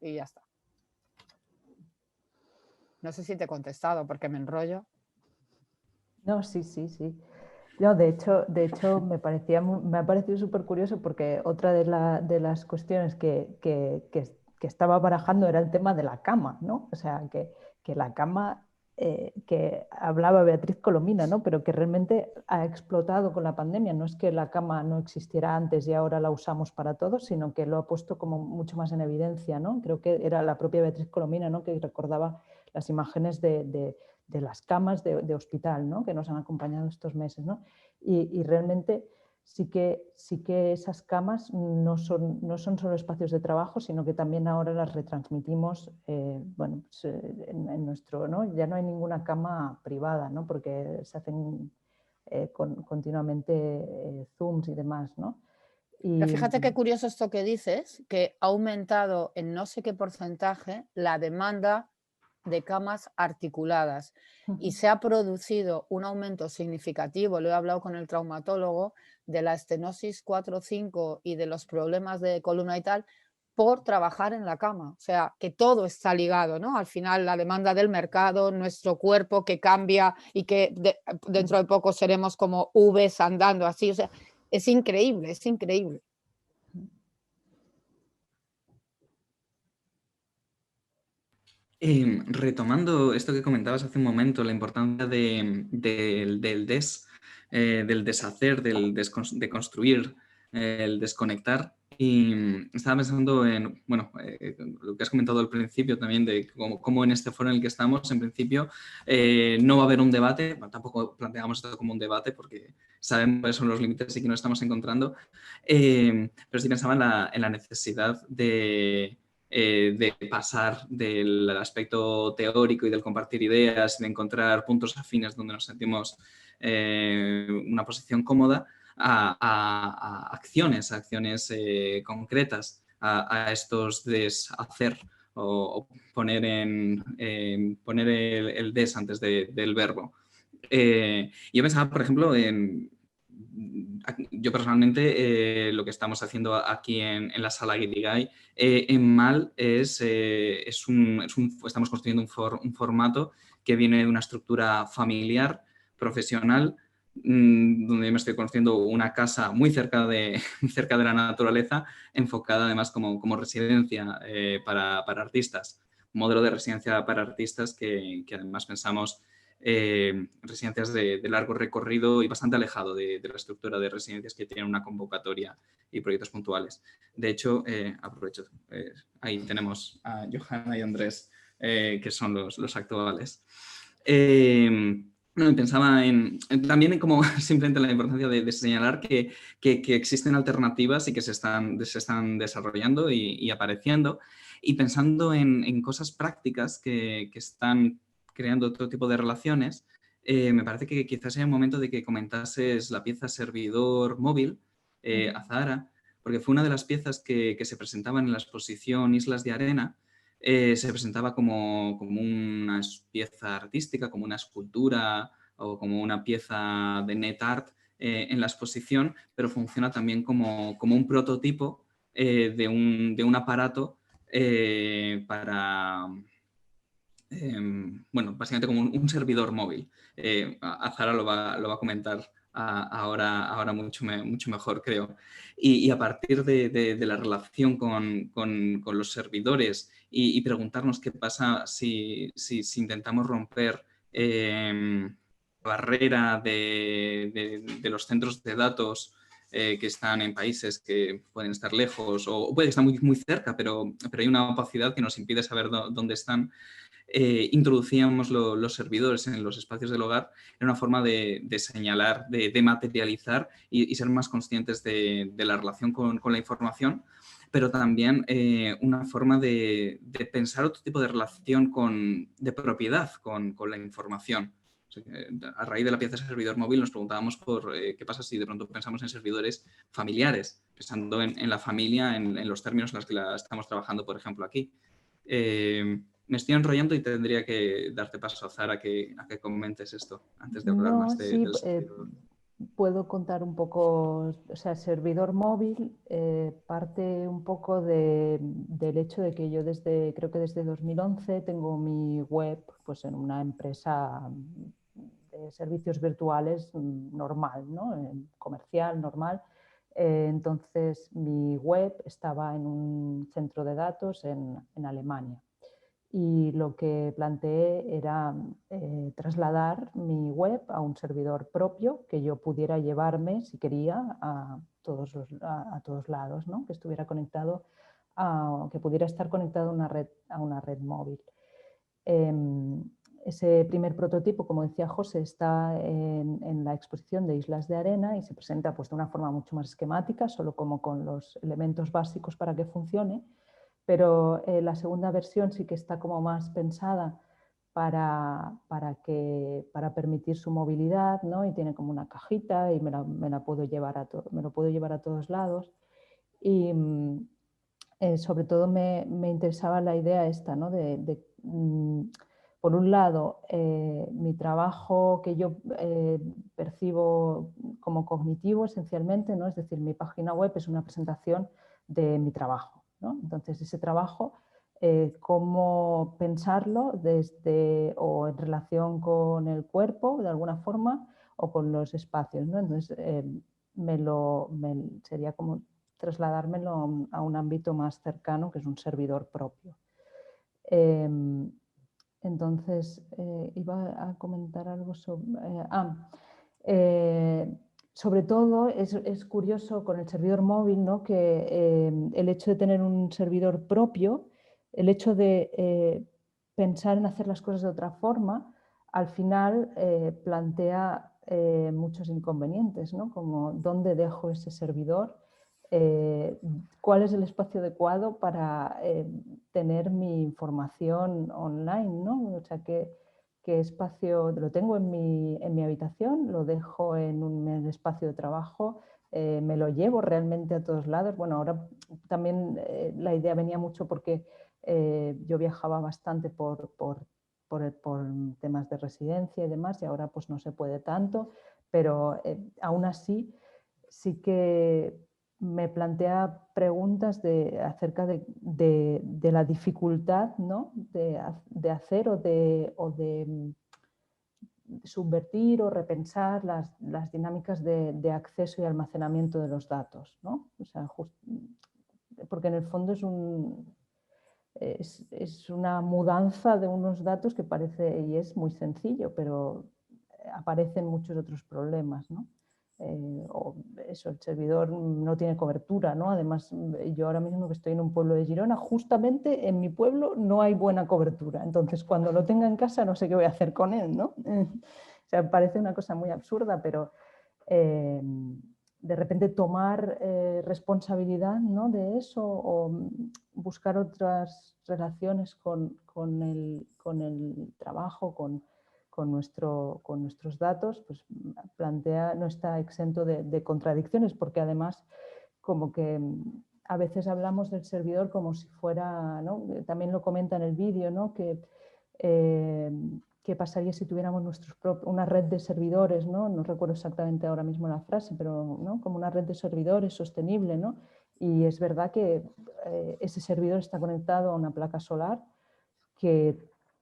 Y ya está. No sé si te he contestado porque me enrollo. No, sí. No, de hecho me ha parecido súper curioso, porque otra de las cuestiones que estaba barajando era el tema de la cama, ¿no? O sea, que la cama que hablaba Beatriz Colomina, ¿no? Pero que realmente ha explotado con la pandemia. No es que la cama no existiera antes y ahora la usamos para todo, sino que lo ha puesto como mucho más en evidencia, ¿no? Creo que era la propia Beatriz Colomina, ¿no? Que recordaba las imágenes de las camas de hospital, ¿no? Que nos han acompañado estos meses, ¿no? Y realmente sí que esas camas no son solo espacios de trabajo, sino que también ahora las retransmitimos bueno, pues, en nuestro, ¿no? Ya no hay ninguna cama privada, ¿no? Porque se hacen continuamente Zooms y demás, ¿no? Pero fíjate qué curioso esto que dices, que ha aumentado en no sé qué porcentaje la demanda de camas articuladas, y se ha producido un aumento significativo, lo he hablado con el traumatólogo, de la estenosis 4-5 y de los problemas de columna y tal, por trabajar en la cama. O sea, que todo está ligado, ¿no? Al final, la demanda del mercado, nuestro cuerpo que cambia y que dentro de poco seremos como Vs andando así. O sea, es increíble, es increíble. Retomando esto que comentabas hace un momento, la importancia del DES, del deshacer, de construir, el desconectar. Y estaba pensando en, bueno, lo que has comentado al principio también, de cómo en este foro en el que estamos, en principio, no va a haber un debate. Bueno, tampoco planteamos esto como un debate porque sabemos cuáles son los límites y que nos estamos encontrando, pero sí pensaba en la necesidad de pasar del aspecto teórico y del compartir ideas, de encontrar puntos afines donde nos sentimos una posición cómoda, a acciones concretas, a estos deshacer o poner poner el des antes del verbo. Yo pensaba, por ejemplo, yo personalmente lo que estamos haciendo aquí en la sala Guirigay en MAL estamos construyendo un formato que viene de una estructura familiar, profesional, donde me estoy conociendo una casa muy cerca de la naturaleza, enfocada además como residencia para artistas, un modelo de residencia para artistas que además pensamos residencias de largo recorrido y bastante alejado de la estructura de residencias que tienen una convocatoria y proyectos puntuales. De hecho, aprovecho, ahí tenemos a Johanna y Andrés, que son los actuales. No, pensaba también en como simplemente la importancia de señalar que existen alternativas y que se están desarrollando y apareciendo, y pensando en cosas prácticas que están creando otro tipo de relaciones. Me parece que quizás sea un momento de que comentases la pieza servidor móvil, Azahara, porque fue una de las piezas que se presentaban en la exposición Islas de Arena. Se presentaba como una pieza artística, como una escultura o como una pieza de net art en la exposición, pero funciona también como un prototipo de un aparato para... bueno, básicamente como un servidor móvil. Azahara lo va a comentar ahora mucho mejor, creo. Y a partir de la relación con los servidores y preguntarnos qué pasa si intentamos romper la barrera de los centros de datos que están en países que pueden estar lejos o puede que estén muy cerca, pero hay una opacidad que nos impide saber dónde están. Introducíamos los servidores en los espacios del hogar en una forma de señalar, de materializar y ser más conscientes de la relación con la información, pero también una forma de pensar otro tipo de relación de propiedad con la información. O sea, a raíz de la pieza de servidor móvil nos preguntábamos por qué pasa si de pronto pensamos en servidores familiares, pensando en la familia, en los términos en los que la estamos trabajando, por ejemplo, aquí. Me estoy enrollando y tendría que darte paso, Zara, a que comentes esto antes de hablar más del servidor. Puedo contar un poco, o sea, el servidor móvil parte un poco del hecho de que yo creo que desde 2011 tengo mi web pues, en una empresa de servicios virtuales normal, ¿no? Comercial, normal. Entonces mi web estaba en un centro de datos en Alemania. Y lo que planteé era trasladar mi web a un servidor propio que yo pudiera llevarme, si quería, a todos lados, ¿no? Que estuviera conectado, que pudiera estar conectado a una red móvil. Ese primer prototipo, como decía José, está en la exposición de Islas de Arena y se presenta pues, de una forma mucho más esquemática, solo como con los elementos básicos para que funcione. Pero la segunda versión sí que está como más pensada para permitir su movilidad, ¿no? Y tiene como una cajita y me lo puedo llevar a todos lados. Y sobre todo me interesaba la idea esta, ¿no? Por un lado, mi trabajo que yo percibo como cognitivo esencialmente, ¿no? Es decir, mi página web es una presentación de mi trabajo, ¿no? Entonces, ese trabajo, cómo pensarlo o en relación con el cuerpo, de alguna forma, o con los espacios, ¿no? Entonces, sería como trasladármelo a un ámbito más cercano, que es un servidor propio. Entonces, iba a comentar algo sobre... Sobre todo es curioso con el servidor móvil, ¿no? Que el hecho de tener un servidor propio, el hecho de pensar en hacer las cosas de otra forma, al final plantea muchos inconvenientes, ¿no? Como dónde dejo ese servidor, cuál es el espacio adecuado para tener mi información online, ¿no? O sea, qué espacio lo tengo en mi habitación, lo dejo en el espacio de trabajo, me lo llevo realmente a todos lados. Bueno, ahora también la idea venía mucho porque yo viajaba bastante por temas de residencia y demás, y ahora pues no se puede tanto, pero aún así sí que me plantea preguntas acerca de la dificultad, ¿no? de hacer o de subvertir o repensar las dinámicas de acceso y almacenamiento de los datos, ¿no? O sea, porque en el fondo es una mudanza de unos datos que parece y es muy sencillo, pero aparecen muchos otros problemas, ¿no? O eso, el servidor no tiene cobertura, ¿no? Además, yo ahora mismo que estoy en un pueblo de Girona, justamente en mi pueblo no hay buena cobertura. Entonces, cuando lo tenga en casa, no sé qué voy a hacer con él, ¿no? O sea, parece una cosa muy absurda, pero de repente tomar responsabilidad, ¿no? de eso o buscar otras relaciones con el trabajo, con nuestros datos, pues plantea, no está exento de contradicciones, porque además como que a veces hablamos del servidor como si fuera, ¿no? También lo comenta en el vídeo, ¿no? ¿Qué pasaría si tuviéramos una red de servidores? No recuerdo exactamente ahora mismo la frase, pero ¿no? como una red de servidores sostenible, ¿no? Y es verdad que ese servidor está conectado a una placa solar que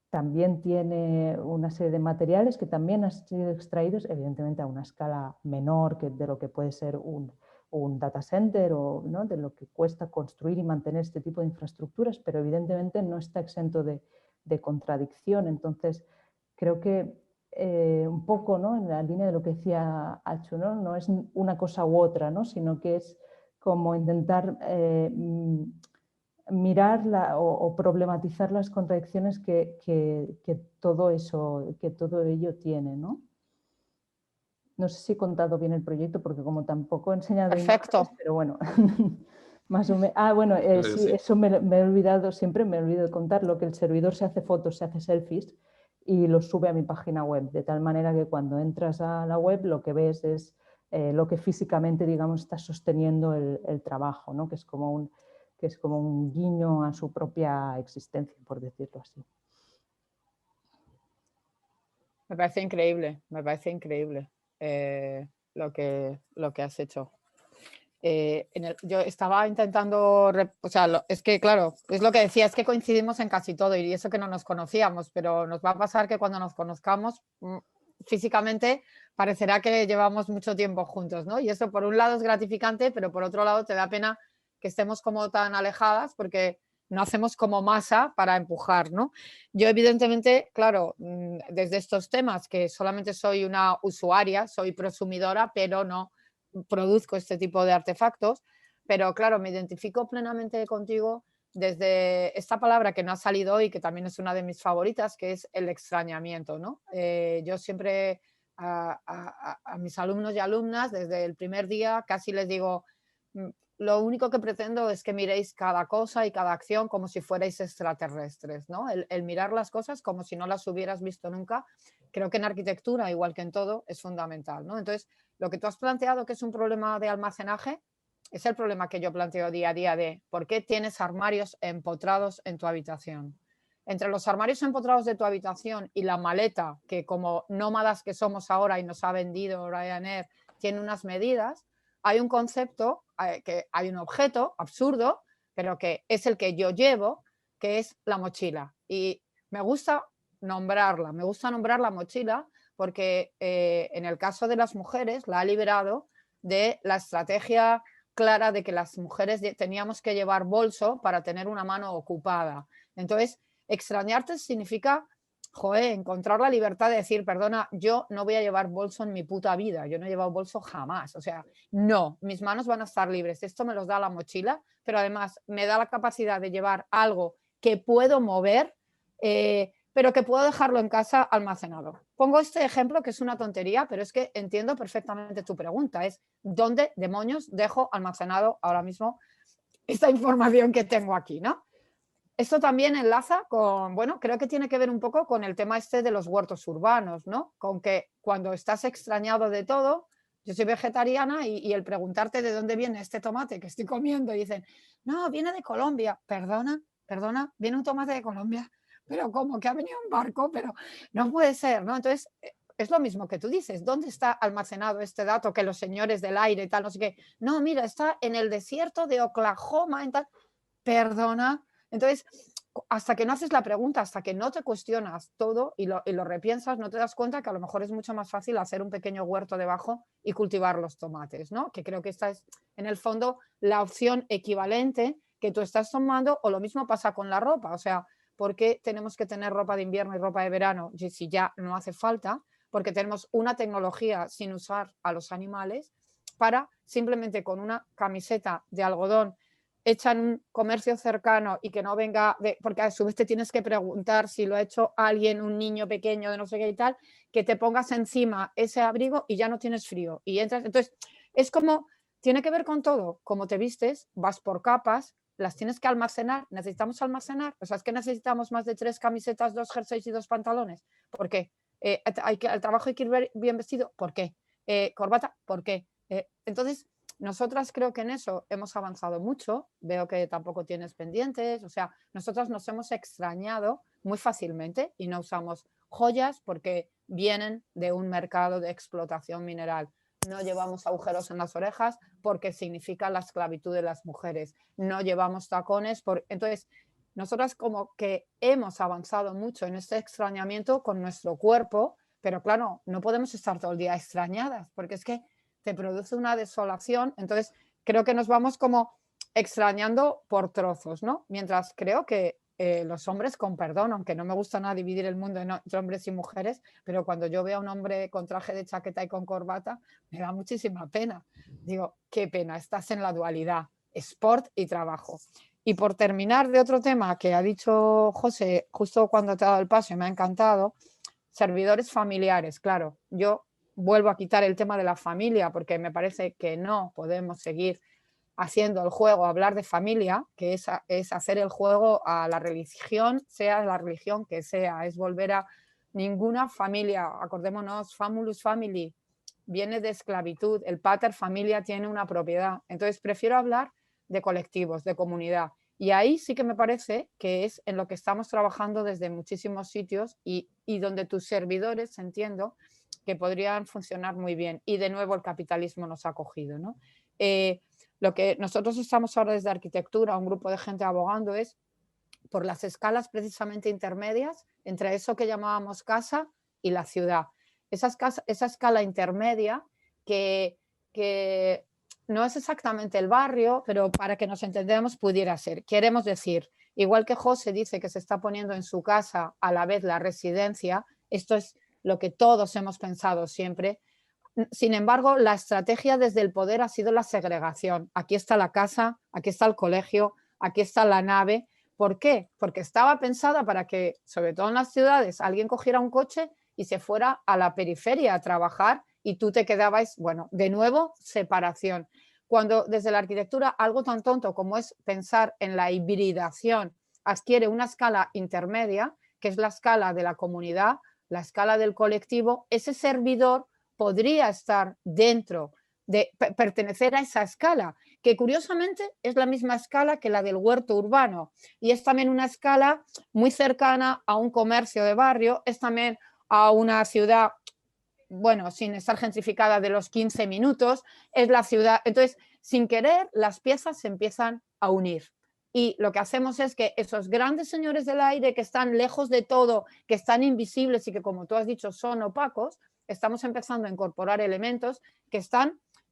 también tiene una serie de materiales que también han sido extraídos, evidentemente a una escala menor que de lo que puede ser un data center o ¿no? de lo que cuesta construir y mantener este tipo de infraestructuras, pero evidentemente no está exento de contradicción. Entonces, creo que un poco ¿no? en la línea de lo que decía Achu, no es una cosa u otra, ¿no? sino que es como intentar mirar o problematizar las contradicciones que todo ello tiene, ¿no? No sé si he contado bien el proyecto porque como tampoco he enseñado imágenes, pero bueno, más o menos. Ah, bueno, sí, eso me he olvidado, siempre me olvido de contarlo, que el servidor se hace fotos, se hace selfies y los sube a mi página web, de tal manera que cuando entras a la web lo que ves es lo que físicamente, digamos, está sosteniendo el trabajo, ¿no? que es como un guiño a su propia existencia, por decirlo así. Me parece increíble lo que has hecho. Yo estaba intentando, o sea, es que claro, es lo que decía, es que coincidimos en casi todo y eso que no nos conocíamos, pero nos va a pasar que cuando nos conozcamos físicamente parecerá que llevamos mucho tiempo juntos, ¿no? Y eso por un lado es gratificante, pero por otro lado te da pena que estemos como tan alejadas porque no hacemos como masa para empujar, ¿no? Yo evidentemente, claro, desde estos temas que solamente soy una usuaria, soy prosumidora, pero no produzco este tipo de artefactos, pero claro, me identifico plenamente contigo desde esta palabra que no ha salido hoy, que también es una de mis favoritas, que es el extrañamiento, ¿no? Yo siempre a mis alumnos y alumnas, desde el primer día, casi les digo, lo único que pretendo es que miréis cada cosa y cada acción como si fuerais extraterrestres, ¿no? El mirar las cosas como si no las hubieras visto nunca, creo que en arquitectura, igual que en todo, es fundamental, ¿no? Entonces, lo que tú has planteado que es un problema de almacenaje, es el problema que yo planteo día a día de por qué tienes armarios empotrados en tu habitación. Entre los armarios empotrados de tu habitación y la maleta, que como nómadas que somos ahora y nos ha vendido Ryanair, tiene unas medidas, hay un concepto, que hay un objeto absurdo, pero que es el que yo llevo, que es la mochila. Y me gusta nombrar la mochila porque en el caso de las mujeres la ha liberado de la estrategia clara de que las mujeres teníamos que llevar bolso para tener una mano ocupada. Entonces, extrañarte significa joder, encontrar la libertad de decir, perdona, yo no voy a llevar bolso en mi puta vida, yo no he llevado bolso jamás, o sea, no, mis manos van a estar libres, esto me los da la mochila, pero además me da la capacidad de llevar algo que puedo mover, pero que puedo dejarlo en casa almacenado. Pongo este ejemplo que es una tontería, pero es que entiendo perfectamente tu pregunta, es ¿dónde demonios dejo almacenado ahora mismo esta información que tengo aquí, ¿no? Esto también enlaza con, bueno, creo que tiene que ver un poco con el tema este de los huertos urbanos, ¿no? Con que cuando estás extrañado de todo, yo soy vegetariana y el preguntarte de dónde viene este tomate que estoy comiendo y dicen, no, viene de Colombia. Perdona, viene un tomate de Colombia, pero ¿cómo? Que ha venido un barco, pero no puede ser, ¿no? Entonces, es lo mismo que tú dices, ¿dónde está almacenado este dato que los señores del aire y tal, no sé qué? No, mira, está en el desierto de Oklahoma, en tal. Perdona. Entonces, hasta que no haces la pregunta, hasta que no te cuestionas todo y lo repiensas, no te das cuenta que a lo mejor es mucho más fácil hacer un pequeño huerto debajo y cultivar los tomates, ¿no? Que creo que esta es, en el fondo, la opción equivalente que tú estás tomando, o lo mismo pasa con la ropa. O sea, ¿por qué tenemos que tener ropa de invierno y ropa de verano si ya no hace falta? Porque tenemos una tecnología sin usar a los animales para simplemente con una camiseta de algodón hecha en un comercio cercano y que no venga, porque a su vez te tienes que preguntar si lo ha hecho alguien, un niño pequeño de no sé qué y tal, que te pongas encima ese abrigo y ya no tienes frío y entras. Entonces, es como, tiene que ver con todo, como te vistes, vas por capas, las tienes que almacenar, necesitamos almacenar, o sea, es que necesitamos más de 3 camisetas, 2 jerseys y 2 pantalones. ¿Por qué? Al trabajo hay que ir bien vestido, ¿por qué? Corbata, ¿por qué? Entonces, nosotras creo que en eso hemos avanzado mucho, veo que tampoco tienes pendientes, o sea, nosotras nos hemos extrañado muy fácilmente y no usamos joyas porque vienen de un mercado de explotación mineral. No llevamos agujeros en las orejas porque significa la esclavitud de las mujeres. No llevamos tacones. Entonces, nosotras como que hemos avanzado mucho en este extrañamiento con nuestro cuerpo, pero claro, no podemos estar todo el día extrañadas porque es que te produce una desolación. Entonces, creo que nos vamos como extrañando por trozos, ¿no? Mientras creo que los hombres, con perdón, aunque no me gusta nada dividir el mundo entre hombres y mujeres, pero cuando yo veo a un hombre con traje de chaqueta y con corbata, me da muchísima pena. Digo, qué pena, estás en la dualidad, sport y trabajo. Y por terminar de otro tema que ha dicho José, justo cuando te ha dado el paso y me ha encantado, servidores familiares, claro, yo vuelvo a quitar el tema de la familia porque me parece que no podemos seguir haciendo el juego, hablar de familia, que es hacer el juego a la religión, sea la religión que sea, es volver a ninguna familia, acordémonos, famulus family, viene de esclavitud, el pater familia tiene una propiedad, entonces prefiero hablar de colectivos, de comunidad. Y ahí sí que me parece que es en lo que estamos trabajando desde muchísimos sitios y donde tus servidores, entiendo, que podrían funcionar muy bien. Y de nuevo el capitalismo nos ha cogido, ¿no? Lo que nosotros estamos ahora desde arquitectura, un grupo de gente abogando, es por las escalas precisamente intermedias entre eso que llamábamos casa y la ciudad. Esa escala intermedia que no es exactamente el barrio, pero para que nos entendamos pudiera ser. Queremos decir, igual que José dice que se está poniendo en su casa a la vez la residencia, esto es lo que todos hemos pensado siempre. Sin embargo, la estrategia desde el poder ha sido la segregación. Aquí está la casa, aquí está el colegio, aquí está la nave. ¿Por qué? Porque estaba pensada para que, sobre todo en las ciudades, alguien cogiera un coche y se fuera a la periferia a trabajar y tú te quedabas, bueno, de nuevo, separación. Cuando desde la arquitectura algo tan tonto como es pensar en la hibridación adquiere una escala intermedia, que es la escala de la comunidad, la escala del colectivo, ese servidor podría estar dentro de pertenecer a esa escala, que curiosamente es la misma escala que la del huerto urbano y es también una escala muy cercana a un comercio de barrio, es también a una ciudad, bueno, sin estar gentrificada, de los 15 minutos, es la ciudad. Entonces, sin querer, las piezas se empiezan a unir. Y lo que hacemos es que esos grandes señores del aire que están lejos de todo, que están invisibles y que, como tú has dicho, son opacos, estamos empezando a incorporar elementos que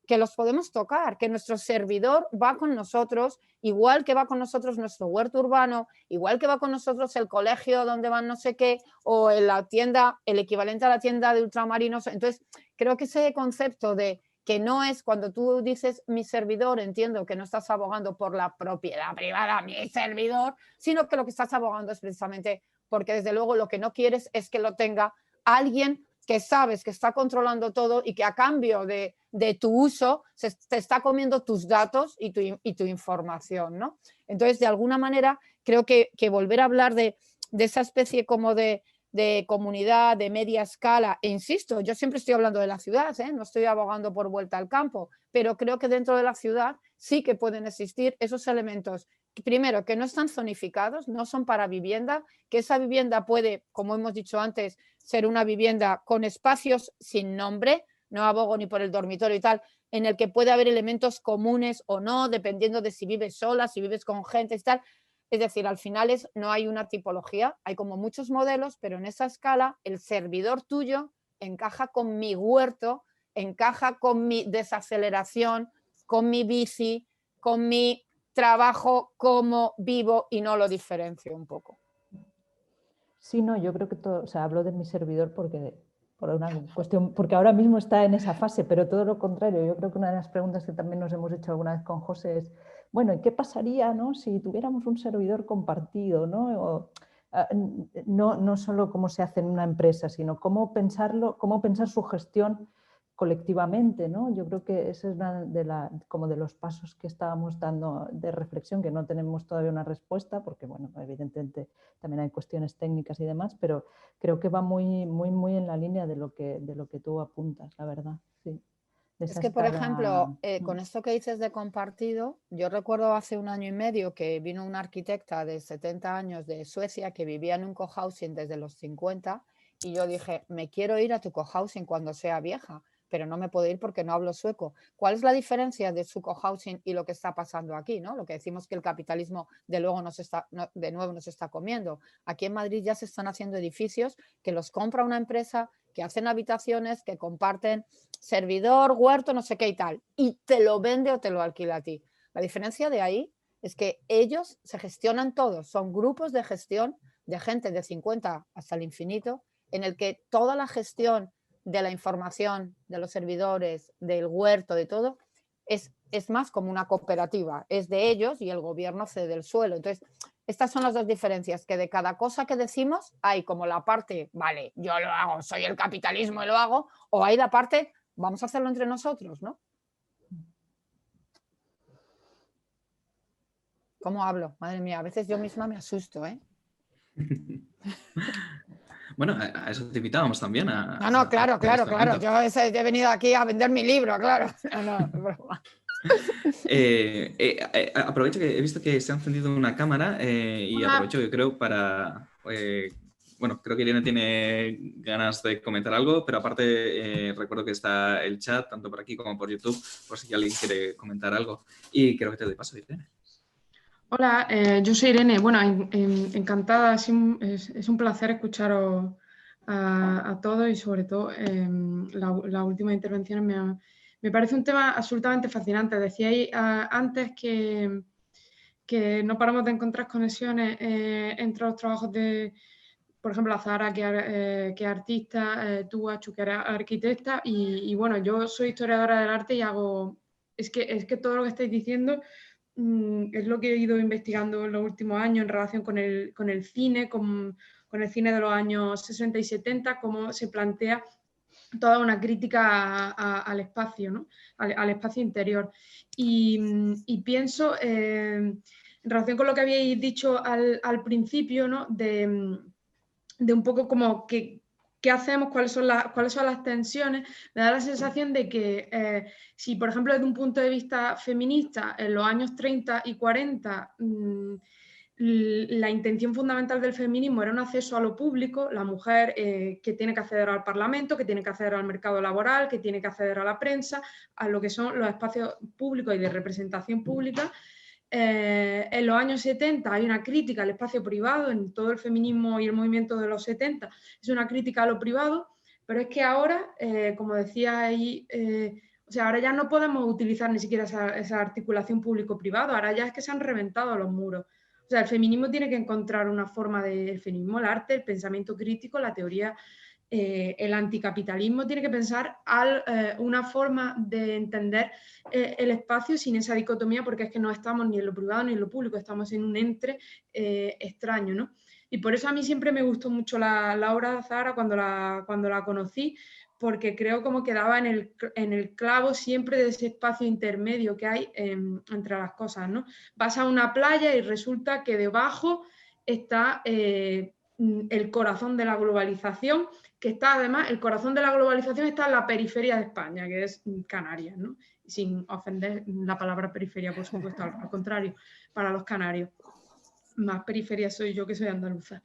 que los podemos tocar, que nuestro servidor va con nosotros, igual que va con nosotros nuestro huerto urbano, igual que va con nosotros el colegio donde van no sé qué, o en la tienda, el equivalente a la tienda de ultramarinos. Entonces, creo que ese concepto de que no es, cuando tú dices mi servidor, entiendo que no estás abogando por la propiedad privada, mi servidor, sino que lo que estás abogando es precisamente porque desde luego lo que no quieres es que lo tenga alguien que sabes que está controlando todo y que a cambio de tu uso te está comiendo tus datos y tu información, ¿no? Entonces, de alguna manera, creo que volver a hablar de esa especie como de comunidad, de media escala, e insisto, yo siempre estoy hablando de la ciudad, no estoy abogando por vuelta al campo, pero creo que dentro de la ciudad sí que pueden existir esos elementos, primero, que no están zonificados, no son para vivienda, que esa vivienda puede, como hemos dicho antes, ser una vivienda con espacios sin nombre, no abogo ni por el dormitorio y tal, en el que puede haber elementos comunes o no, dependiendo de si vives sola, si vives con gente y tal. Es decir, al final no hay una tipología, hay como muchos modelos, pero en esa escala el servidor tuyo encaja con mi huerto, encaja con mi desaceleración, con mi bici, con mi trabajo, como vivo, y no lo diferencio un poco. Sí, no, yo creo que todo, o sea, hablo de mi servidor por una cuestión, porque ahora mismo está en esa fase, pero todo lo contrario. Yo creo que una de las preguntas que también nos hemos hecho alguna vez con José es, bueno, ¿y qué pasaría, ¿no?, si tuviéramos un servidor compartido, ¿no? No solo cómo se hace en una empresa, sino cómo pensar su gestión colectivamente, ¿no? Yo creo que ese es como de los pasos que estábamos dando de reflexión, que no tenemos todavía una respuesta, porque, bueno, evidentemente también hay cuestiones técnicas y demás, pero creo que va muy, muy, muy en la línea de lo que tú apuntas, la verdad. Sí. Es que, por ejemplo, con esto que dices de compartido, yo recuerdo hace 1 año y medio que vino una arquitecta de 70 años de Suecia que vivía en un cohousing desde los 50 y yo dije, me quiero ir a tu cohousing cuando sea vieja, pero no me puedo ir porque no hablo sueco. ¿Cuál es la diferencia de su cohousing y lo que está pasando aquí, ¿no? Lo que decimos que el capitalismo de nuevo nos está comiendo. Aquí en Madrid ya se están haciendo edificios que los compra una empresa, que hacen habitaciones, que comparten servidor, huerto, no sé qué y tal, y te lo vende o te lo alquila a ti. La diferencia de ahí es que ellos se gestionan todos, son grupos de gestión de gente de 50 hasta el infinito, en el que toda la gestión de la información, de los servidores, del huerto, de todo, es más como una cooperativa, es de ellos y el gobierno cede el suelo. Entonces, estas son las dos diferencias, que de cada cosa que decimos hay como la parte, vale, yo lo hago, soy el capitalismo y lo hago, o hay la parte, vamos a hacerlo entre nosotros, ¿no? ¿Cómo hablo? Madre mía, a veces yo misma me asusto, ¿eh? Bueno, a eso te invitábamos también. No, claro. Yo he venido aquí a vender mi libro, claro. No, broma. Aprovecho que he visto que se ha encendido una cámara y aprovecho, yo creo, para... bueno, creo que Irene tiene ganas de comentar algo, pero aparte recuerdo que está el chat, tanto por aquí como por YouTube, por si alguien quiere comentar algo. Y creo que te doy paso, Irene. Hola, yo soy Irene. Bueno, encantada. Es un placer escucharos a todos y sobre todo la última intervención me parece un tema absolutamente fascinante. Decíais antes que no paramos de encontrar conexiones entre los trabajos de, por ejemplo, Azahara, que es artista, tú, Achu, que eres arquitecta, y bueno, yo soy historiadora del arte y hago... Es que todo lo que estáis diciendo es lo que he ido investigando en los últimos años en relación con el cine, con el cine de los años 60 y 70, cómo se plantea toda una crítica al espacio, ¿no? al espacio interior. Y pienso, en relación con lo que habíais dicho al principio, ¿no? de un poco como qué hacemos, cuáles son las tensiones, me da la sensación de que si, por ejemplo, desde un punto de vista feminista, en los años 30 y 40, la intención fundamental del feminismo era un acceso a lo público, la mujer que tiene que acceder al Parlamento, que tiene que acceder al mercado laboral, que tiene que acceder a la prensa, a lo que son los espacios públicos y de representación pública. En los años 70 hay una crítica al espacio privado, en todo el feminismo y el movimiento de los 70 es una crítica a lo privado, pero es que ahora, como decía ahí O sea, ahora ya no podemos utilizar ni siquiera esa articulación público-privado, ahora ya es que se han reventado los muros. O sea, el feminismo tiene que encontrar una forma el feminismo, el arte, el pensamiento crítico, la teoría, el anticapitalismo tiene que pensar una forma de entender el espacio sin esa dicotomía, porque es que no estamos ni en lo privado ni en lo público, estamos en un entre extraño, ¿no? Y por eso a mí siempre me gustó mucho la obra de Zahara cuando la conocí, porque creo como que daba en el clavo siempre de ese espacio intermedio que hay entre las cosas, ¿no? Vas a una playa y resulta que debajo está el corazón de la globalización, que está además, el corazón de la globalización está en la periferia de España, que es Canarias, ¿no? Sin ofender la palabra periferia, por supuesto, al contrario, para los canarios. Más periferia soy yo, que soy andaluza.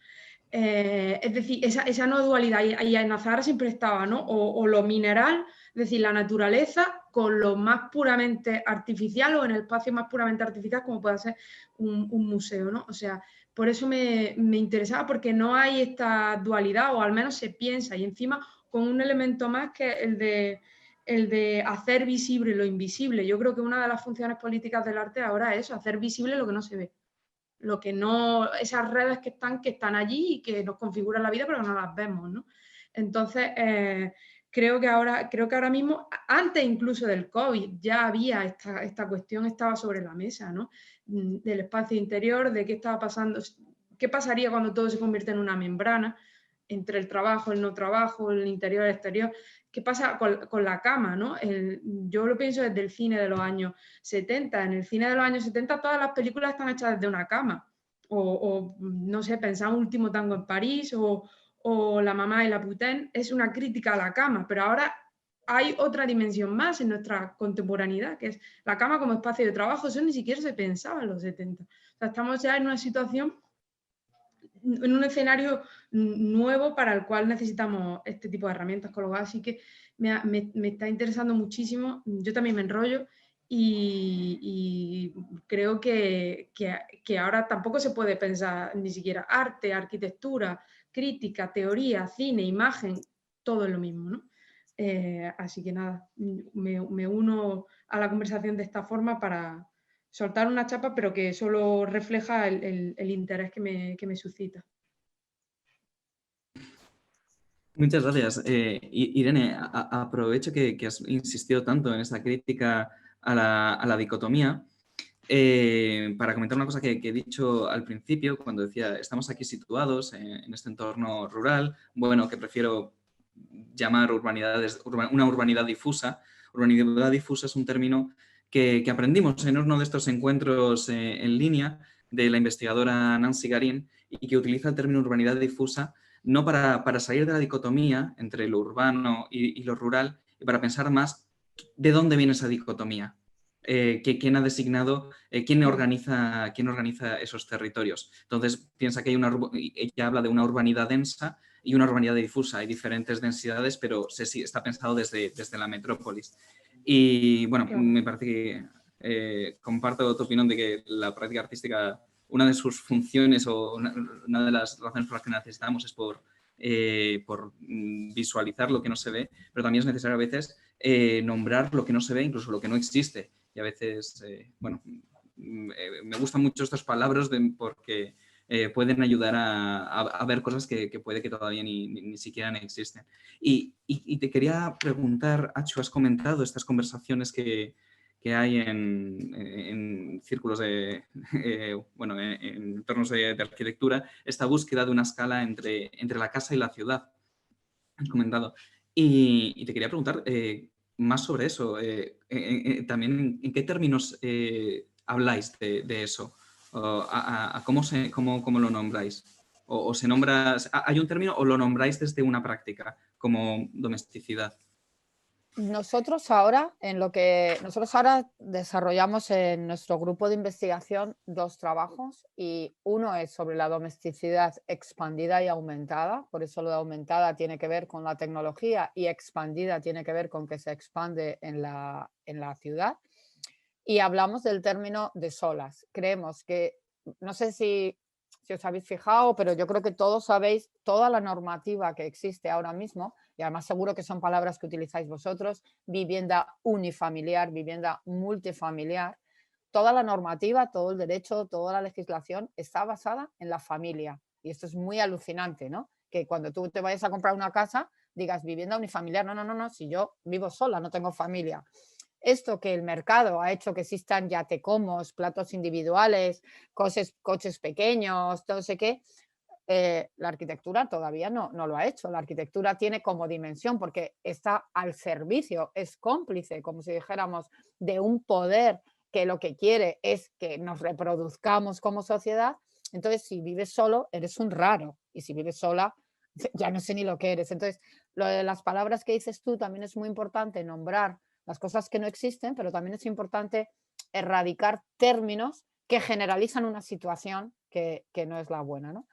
Es decir, esa no dualidad, y en Zahara siempre estaba, ¿no? O lo mineral, es decir, la naturaleza, con lo más puramente artificial, o en el espacio más puramente artificial, como puede ser un museo, ¿no? O sea, por eso me interesaba, porque no hay esta dualidad, o al menos se piensa, y encima con un elemento más que el de hacer visible lo invisible. Yo creo que una de las funciones políticas del arte ahora es hacer visible lo que no se ve. Lo que no, esas redes que están allí y que nos configuran la vida, pero no las vemos, ¿no? Entonces, creo que ahora mismo, antes incluso del COVID, ya había esta cuestión, estaba sobre la mesa, ¿no? Del espacio interior, de qué estaba pasando, qué pasaría cuando todo se convierte en una membrana entre el trabajo, el no trabajo, el interior, el exterior. ¿Qué pasa con la cama, ¿no? Yo lo pienso desde el cine de los años 70. En el cine de los años 70 todas las películas están hechas desde una cama. O no sé, pensar Último tango en París o La mamá y la Putaine, es una crítica a la cama, pero ahora hay otra dimensión más en nuestra contemporaneidad, que es la cama como espacio de trabajo. Eso ni siquiera se pensaba en los 70. O sea, estamos ya en una situación, en un escenario nuevo para el cual necesitamos este tipo de herramientas, con lo cual así que me está interesando muchísimo. Yo también me enrollo y creo que ahora tampoco se puede pensar ni siquiera arte, arquitectura, crítica, teoría, cine, imagen, todo es lo mismo, ¿no? Así que nada, me uno a la conversación de esta forma para soltar una chapa, pero que solo refleja el interés que me suscita. Muchas gracias. Irene, aprovecho que has insistido tanto en esta crítica a la dicotomía para comentar una cosa que he dicho al principio, cuando decía, estamos aquí situados en este entorno rural, bueno, que prefiero llamar una urbanidad difusa. Urbanidad difusa es un término que aprendimos en uno de estos encuentros en línea de la investigadora Nancy Garín, y que utiliza el término urbanidad difusa no para salir de la dicotomía entre lo urbano y lo rural, y para pensar más de dónde viene esa dicotomía. ¿Quién ha designado, quién organiza esos territorios? Entonces, piensa que ella habla de una urbanidad densa y una urbanidad difusa. Hay diferentes densidades, pero está pensado desde la metrópolis. Y bueno, me parece que comparto tu opinión de que la práctica artística, una de sus funciones o una de las razones por las que necesitamos es por visualizar lo que no se ve, pero también es necesario a veces nombrar lo que no se ve, incluso lo que no existe. Y a veces, bueno, me gustan mucho estas palabras porque pueden ayudar a ver cosas que puede que todavía ni siquiera existen. Y te quería preguntar, Achu, has comentado estas conversaciones que hay en círculos bueno, en entornos de arquitectura, esta búsqueda de una escala entre la casa y la ciudad. Has comentado. Y te quería preguntar más sobre eso. También, ¿en qué términos habláis de eso? ¿Cómo lo nombráis? ¿O se nombra, hay un término o lo nombráis desde una práctica como domesticidad? Nosotros ahora desarrollamos en nuestro grupo de investigación 2 trabajos, y uno es sobre la domesticidad expandida y aumentada. Por eso lo de aumentada tiene que ver con la tecnología y expandida tiene que ver con que se expande en la ciudad. Y hablamos del término de solas. Creemos que, no sé si si os habéis fijado, pero yo creo que todos sabéis toda la normativa que existe ahora mismo, y además seguro que son palabras que utilizáis vosotros, vivienda unifamiliar, vivienda multifamiliar. Toda la normativa, todo el derecho, toda la legislación está basada en la familia. Y esto es muy alucinante, ¿no? Que cuando tú te vayas a comprar una casa, digas vivienda unifamiliar. No, no, no, no, si yo vivo sola, no tengo familia. Esto que el mercado ha hecho que existan yatecomos, platos individuales, coches pequeños, no sé qué, la arquitectura todavía no lo ha hecho. La arquitectura tiene como dimensión, porque está al servicio, es cómplice, como si dijéramos, de un poder que lo que quiere es que nos reproduzcamos como sociedad. Entonces, si vives solo, eres un raro. Y si vives sola, ya no sé ni lo que eres. Entonces, lo de las palabras que dices tú también es muy importante, nombrar las cosas que no existen, pero también es importante erradicar términos que generalizan una situación que no es la buena, ¿no?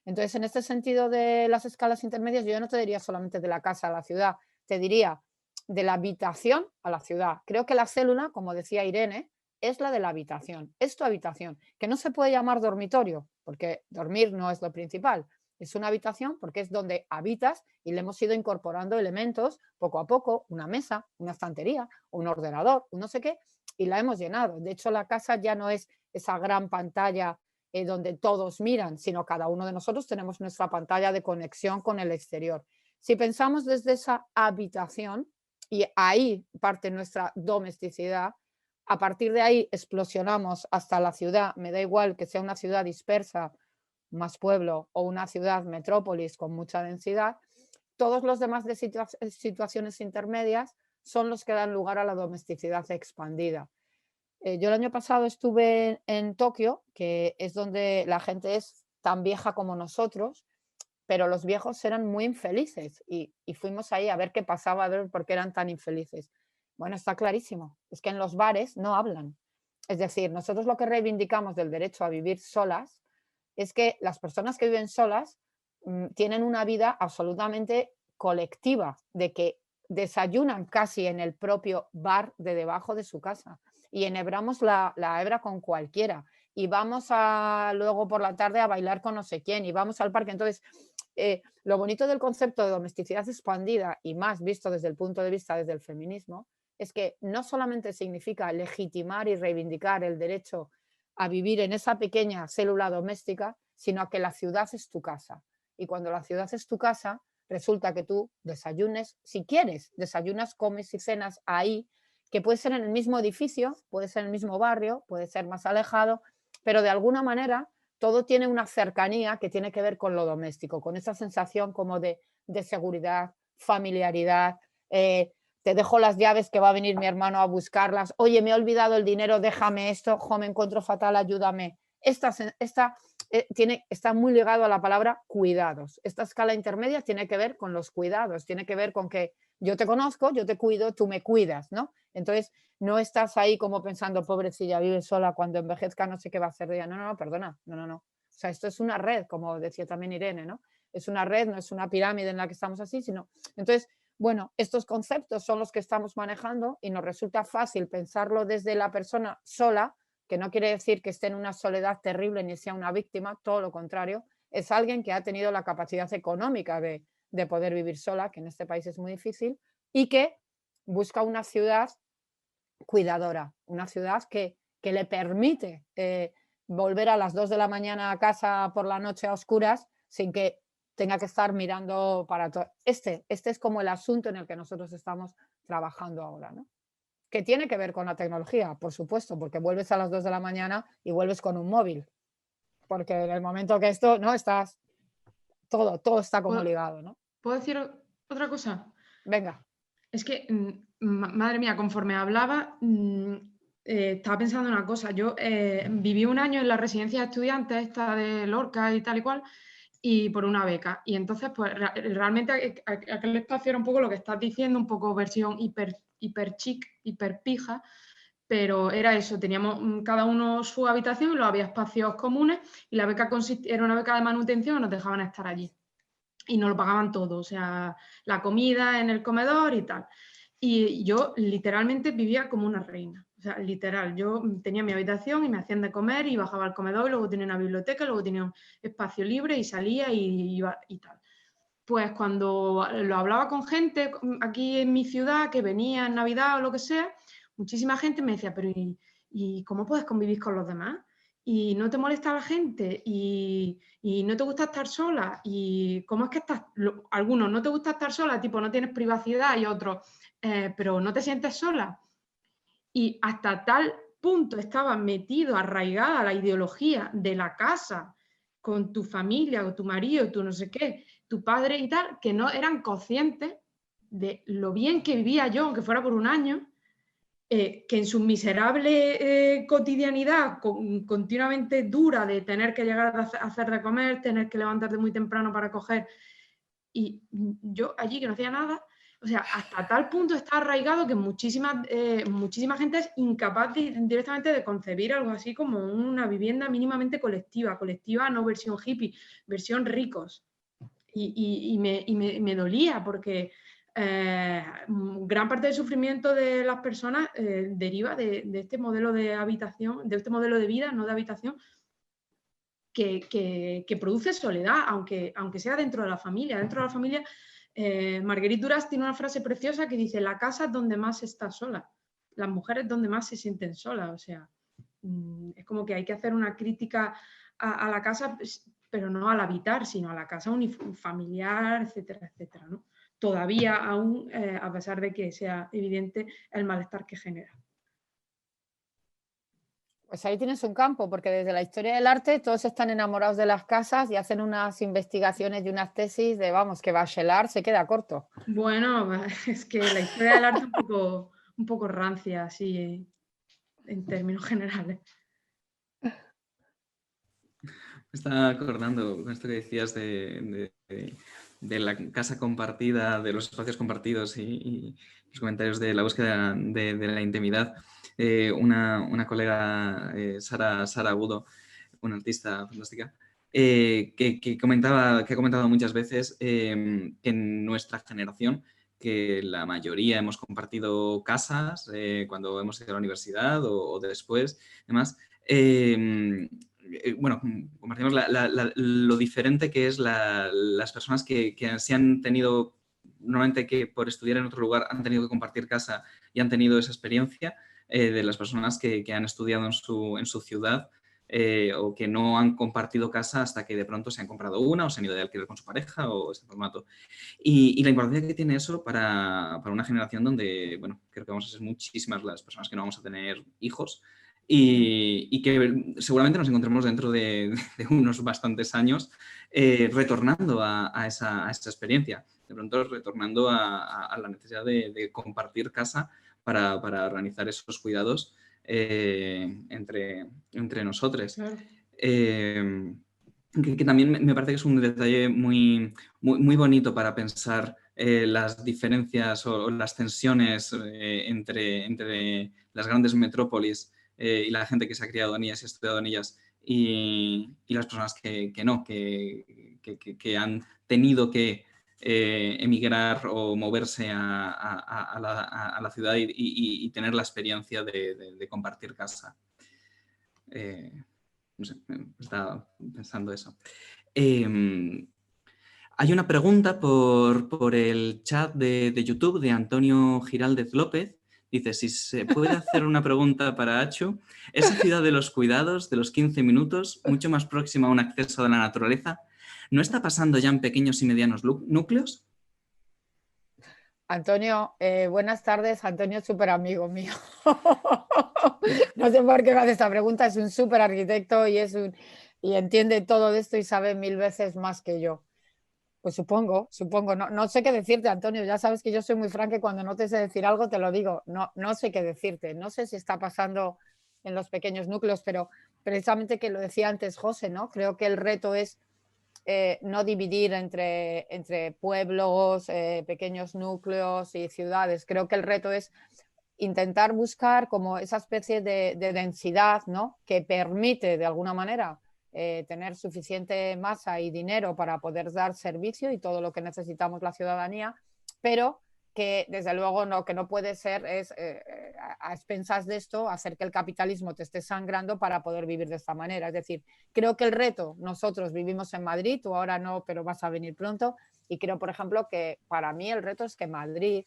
Entonces, en este sentido de las escalas intermedias, yo no te diría solamente de la casa a la ciudad, te diría de la habitación a la ciudad. Creo que la célula, como decía Irene, es la de la habitación, es tu habitación, que no se puede llamar dormitorio, porque dormir no es lo principal. Es una habitación porque es donde habitas y le hemos ido incorporando elementos poco a poco, una mesa, una estantería, un ordenador, un no sé qué, y la hemos llenado. De hecho, la casa ya no es esa gran pantalla donde todos miran, sino cada uno de nosotros tenemos nuestra pantalla de conexión con el exterior. Si pensamos desde esa habitación, y ahí parte nuestra domesticidad, a partir de ahí explosionamos hasta la ciudad, me da igual que sea una ciudad dispersa, más pueblo, o una ciudad metrópolis con mucha densidad, todos los demás de situaciones intermedias son los que dan lugar a la domesticidad expandida. Yo el año pasado estuve en Tokio, que es donde la gente es tan vieja como nosotros, pero los viejos eran muy infelices y fuimos ahí a ver qué pasaba, a ver por qué eran tan infelices. Bueno, está clarísimo, es que en los bares no hablan. Es decir, nosotros lo que reivindicamos del derecho a vivir solas es que las personas que viven solas tienen una vida absolutamente colectiva, de que desayunan casi en el propio bar de debajo de su casa y enhebramos la hebra con cualquiera y vamos luego por la tarde a bailar con no sé quién y vamos al parque. Entonces, lo bonito del concepto de domesticidad expandida y más visto desde el punto de vista desde el feminismo es que no solamente significa legitimar y reivindicar el derecho a vivir en esa pequeña célula doméstica, sino a que la ciudad es tu casa. Y cuando la ciudad es tu casa, resulta que tú desayunes, si quieres, desayunas, comes y cenas ahí, que puede ser en el mismo edificio, puede ser en el mismo barrio, puede ser más alejado, pero de alguna manera todo tiene una cercanía que tiene que ver con lo doméstico, con esa sensación como de seguridad, familiaridad, te dejo las llaves que va a venir mi hermano a buscarlas, oye, me he olvidado el dinero, déjame esto, jo, me encuentro fatal, ayúdame. Está muy ligado a la palabra cuidados. Esta escala intermedia tiene que ver con los cuidados, tiene que ver con que yo te conozco, yo te cuido, tú me cuidas, ¿no? Entonces, no estás ahí como pensando, pobrecilla, vive sola, cuando envejezca no sé qué va a hacer de ella. No, no, no, perdona, no, no, no. O sea, esto es una red, como decía también Irene, ¿no? Es una red, no es una pirámide en la que estamos así, sino... Entonces, bueno, estos conceptos son los que estamos manejando y nos resulta fácil pensarlo desde la persona sola, que no quiere decir que esté en una soledad terrible ni sea una víctima, todo lo contrario, es alguien que ha tenido la capacidad económica de poder vivir sola, que en este país es muy difícil, y que busca una ciudad cuidadora, una ciudad que le permite volver a las 2 de la mañana a casa por la noche a oscuras sin que tenga que estar mirando para todo. Este es como el asunto en el que nosotros estamos trabajando ahora, ¿no? Que tiene que ver con la tecnología, por supuesto, porque vuelves a las 2 de la mañana y vuelves con un móvil, porque en el momento que esto, ¿no? Estás, todo está como ligado, ¿no? ¿Puedo decir otra cosa? Venga. Es que, madre mía, conforme hablaba, estaba pensando una cosa. Yo viví un año en la residencia de estudiantes, esta de Lorca y tal y cual, y por una beca. Y entonces, pues realmente aquel espacio era un poco lo que estás diciendo, un poco versión hiper chic, hiper pija, pero era eso, teníamos cada uno su habitación y luego había espacios comunes y la beca era una beca de manutención y nos dejaban estar allí. Y nos lo pagaban todo, o sea, la comida en el comedor y tal. Y yo literalmente vivía como una reina. O sea, literal. Yo tenía mi habitación y me hacían de comer y bajaba al comedor, y luego tenía una biblioteca, luego tenía un espacio libre y salía y iba y tal. Pues cuando lo hablaba con gente aquí en mi ciudad que venía en Navidad o lo que sea, muchísima gente me decía, pero ¿y cómo puedes convivir con los demás? ¿Y no te molesta la gente? ¿Y no te gusta estar sola? ¿Y cómo es que estás? Algunos no te gusta estar sola, tipo no tienes privacidad, y otros, pero no te sientes sola. Y hasta tal punto estaba metido, arraigada la ideología de la casa con tu familia, o tu marido, tu no sé qué, tu padre y tal, que no eran conscientes de lo bien que vivía yo, aunque fuera por un año, que en su miserable cotidianidad continuamente dura de tener que llegar a hacer de comer, tener que levantarte muy temprano para coger, y yo allí que no hacía nada, o sea, hasta tal punto está arraigado que muchísima gente es incapaz directamente de concebir algo así como una vivienda mínimamente colectiva, no versión hippie, versión ricos. Y me dolía porque gran parte del sufrimiento de las personas deriva de este modelo de habitación, de este modelo de vida, no de habitación, que produce soledad, aunque sea dentro de la familia. Dentro de la familia, Marguerite Duras tiene una frase preciosa que dice: la casa es donde más se está sola, las mujeres donde más se sienten solas. O sea, es como que hay que hacer una crítica a la casa, pero no al habitar, sino a la casa unifamiliar, etcétera, etcétera, ¿no? Todavía aún, a pesar de que sea evidente el malestar que genera. Pues ahí tienes un campo, porque desde la historia del arte todos están enamorados de las casas y hacen unas investigaciones y unas tesis de, vamos, que Bachelard se queda corto. Bueno, es que la historia del arte es un poco rancia, así, en términos generales. Me estaba acordando con esto que decías de la casa compartida, de los espacios compartidos y los comentarios de la búsqueda de la intimidad. Una colega, Sara Agudo, una artista fantástica, que ha comentado muchas veces que en nuestra generación, que la mayoría hemos compartido casas cuando hemos ido a la universidad o después, además, bueno, compartimos lo diferente que es las personas que se han tenido, normalmente que por estudiar en otro lugar han tenido que compartir casa y han tenido esa experiencia, de las personas que han estudiado en su ciudad o que no han compartido casa hasta que de pronto se han comprado una o se han ido de alquiler con su pareja o ese formato. Y la importancia que tiene eso para una generación donde, bueno, creo que vamos a ser muchísimas las personas que no vamos a tener hijos y que seguramente nos encontremos dentro de unos bastantes años retornando a esa experiencia, de pronto retornando a la necesidad de compartir casa para organizar esos cuidados entre nosotros. Claro. Que también me parece que es un detalle muy bonito para pensar las diferencias o las tensiones entre las grandes metrópolis y la gente que se ha criado en ellas y ha estudiado en ellas y las personas que no, que han tenido que emigrar o moverse a la ciudad y tener la experiencia de compartir casa. No sé, estaba pensando eso. Hay una pregunta por el chat de YouTube de Antonio Giraldez López. Dice, si se puede hacer una pregunta para Achu, ¿esa ciudad de los cuidados, de los 15 minutos, mucho más próxima a un acceso a la naturaleza, no está pasando ya en pequeños y medianos núcleos? Antonio, buenas tardes. Antonio es súper amigo mío. No sé por qué me hace esta pregunta. Es un súper arquitecto y entiende todo de esto y sabe 1000 veces más que yo. Pues supongo. No sé qué decirte, Antonio. Ya sabes que yo soy muy franca y cuando no te sé decir algo te lo digo. No sé qué decirte. No sé si está pasando en los pequeños núcleos, pero precisamente que lo decía antes José, ¿no? Creo que el reto es no dividir entre pueblos, pequeños núcleos y ciudades. Creo que el reto es intentar buscar como esa especie de densidad, ¿no? Que permite de alguna manera tener suficiente masa y dinero para poder dar servicio y todo lo que necesitamos la ciudadanía, pero que desde luego que no puede ser es a expensas de esto hacer que el capitalismo te esté sangrando para poder vivir de esta manera. Es decir, creo que el reto, nosotros vivimos en Madrid, tú ahora no, pero vas a venir pronto, y creo, por ejemplo, que para mí el reto es que Madrid,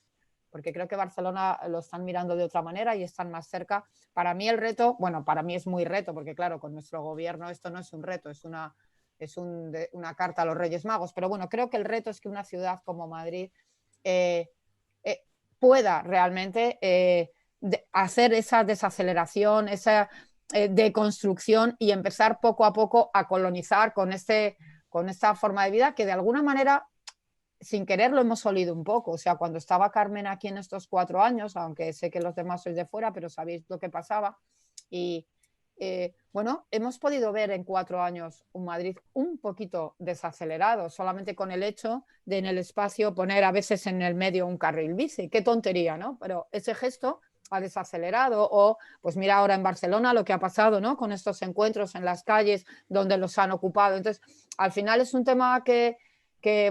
porque creo que Barcelona lo están mirando de otra manera y están más cerca. Para mí el reto, bueno, para mí es muy reto, porque claro, con nuestro gobierno esto no es un reto, es una carta a los Reyes Magos, pero bueno, creo que el reto es que una ciudad como Madrid pueda realmente hacer esa desaceleración, esa deconstrucción y empezar poco a poco a colonizar con esta forma de vida que de alguna manera sin querer lo hemos olido un poco. O sea, cuando estaba Carmen aquí en estos 4 años, aunque sé que los demás sois de fuera, pero sabéis lo que pasaba. Y bueno, hemos podido ver en 4 años un Madrid un poquito desacelerado, solamente con el hecho de en el espacio poner a veces en el medio un carril bici. Qué tontería, ¿no? Pero ese gesto ha desacelerado. O pues mira ahora en Barcelona lo que ha pasado, ¿no? Con estos encuentros en las calles donde los han ocupado. Entonces, al final es un tema que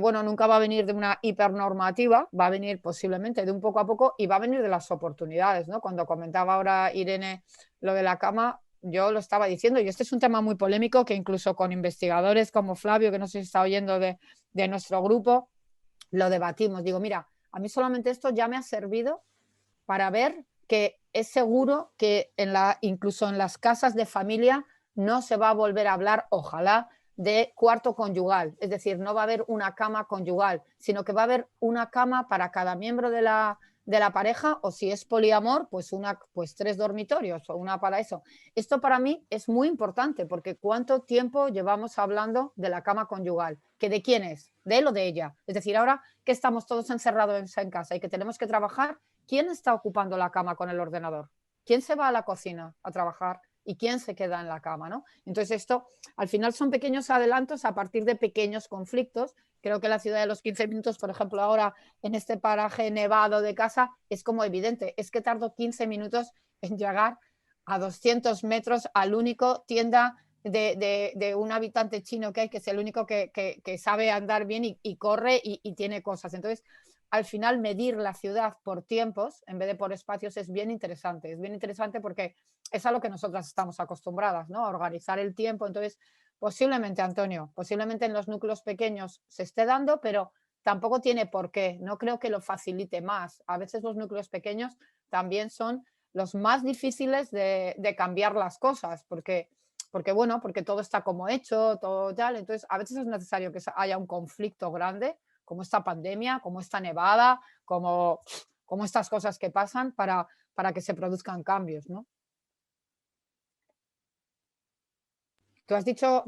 bueno, nunca va a venir de una hipernormativa, va a venir posiblemente de un poco a poco y va a venir de las oportunidades, ¿no? Cuando comentaba ahora Irene lo de la cama, yo lo estaba diciendo, y este es un tema muy polémico que incluso con investigadores como Flavio, que no sé si está oyendo de nuestro grupo, lo debatimos. Digo, mira, a mí solamente esto ya me ha servido para ver que es seguro que incluso en las casas de familia no se va a volver a hablar, ojalá, de cuarto conyugal, es decir, no va a haber una cama conyugal, sino que va a haber una cama para cada miembro de la pareja, o si es poliamor, pues 3 dormitorios o una para eso. Esto para mí es muy importante, porque ¿cuánto tiempo llevamos hablando de la cama conyugal? ¿Que de quién es? ¿De él o de ella? Es decir, ahora que estamos todos encerrados en casa y que tenemos que trabajar, ¿quién está ocupando la cama con el ordenador? ¿Quién se va a la cocina a trabajar? ¿Y quién se queda en la cama, ¿no? Entonces esto, al final son pequeños adelantos a partir de pequeños conflictos. Creo que la ciudad de los 15 minutos, por ejemplo, ahora en este paraje nevado de casa, es como evidente. Es que tardo 15 minutos en llegar a 200 metros al único tienda de un habitante chino que hay, que es el único que sabe andar bien y corre y tiene cosas. Entonces, al final, medir la ciudad por tiempos en vez de por espacios es bien interesante. Es bien interesante porque es a lo que nosotras estamos acostumbradas, ¿no? A organizar el tiempo. Entonces, posiblemente, Antonio, posiblemente en los núcleos pequeños se esté dando, pero tampoco tiene por qué. No creo que lo facilite más. A veces los núcleos pequeños también son los más difíciles de cambiar las cosas, porque bueno, porque todo está como hecho, todo tal. Entonces, a veces es necesario que haya un conflicto grande, como esta pandemia, como esta nevada, como estas cosas que pasan para que se produzcan cambios, ¿no? Tú has dicho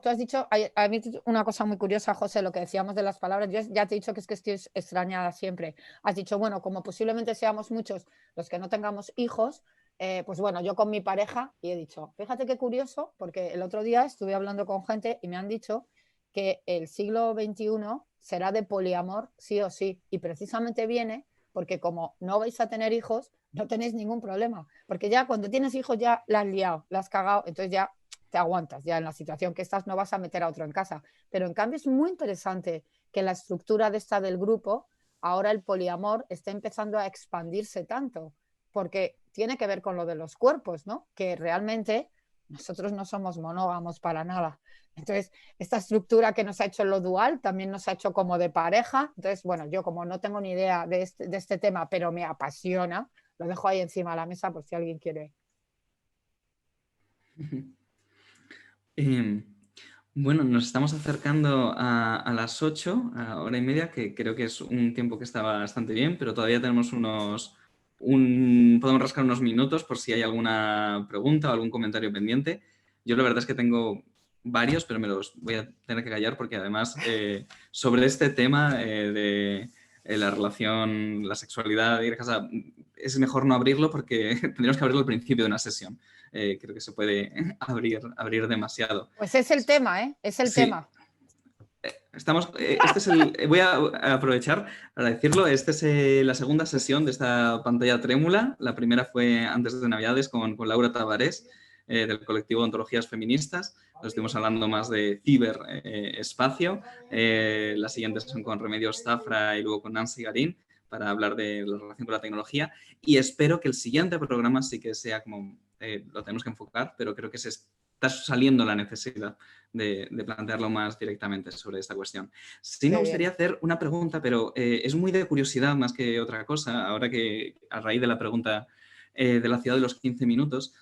a mí una cosa muy curiosa, José, lo que decíamos de las palabras. Yo ya te he dicho que es que estoy extrañada siempre. Has dicho, bueno, como posiblemente seamos muchos los que no tengamos hijos, pues bueno, yo con mi pareja, y he dicho, fíjate qué curioso, porque el otro día estuve hablando con gente y me han dicho que el siglo XXI será de poliamor sí o sí, y precisamente viene porque como no vais a tener hijos, no tenéis ningún problema, porque ya cuando tienes hijos ya la has liado, la has cagado, entonces ya te aguantas, ya en la situación que estás no vas a meter a otro en casa. Pero en cambio es muy interesante que la estructura de esta del grupo, ahora el poliamor esté empezando a expandirse tanto, porque tiene que ver con lo de los cuerpos, ¿no? Que realmente nosotros no somos monógamos para nada. Entonces, esta estructura que nos ha hecho lo dual también nos ha hecho como de pareja. Entonces, bueno, yo como no tengo ni idea de este tema, pero me apasiona, lo dejo ahí encima de la mesa por si alguien quiere. Bueno, nos estamos acercando a las 8, a hora y media, que creo que es un tiempo que está bastante bien, pero todavía tenemos podemos rascar unos minutos por si hay alguna pregunta o algún comentario pendiente. Yo la verdad es que tengo varios, pero me los voy a tener que callar porque además sobre este tema de la relación, la sexualidad, ir a casa, es mejor no abrirlo porque tendríamos que abrirlo al principio de una sesión. Creo que se puede abrir demasiado. Pues es el tema, ¿eh? Es el tema. Voy a aprovechar para decirlo, esta es la segunda sesión de esta pantalla trémula. La primera fue antes de Navidades con Laura Tavares, del colectivo Ontologías Feministas. Nos estuvimos hablando más de ciberespacio. Las siguientes son con Remedios Zafra y luego con Nancy Garín. para hablar de la relación con la tecnología y espero que el siguiente programa sí que sea como, lo tenemos que enfocar, pero creo que se está saliendo la necesidad de plantearlo más directamente sobre esta cuestión. Sí me gustaría hacer una pregunta, pero es muy de curiosidad más que otra cosa, ahora que a raíz de la pregunta de la ciudad de los 15 minutos,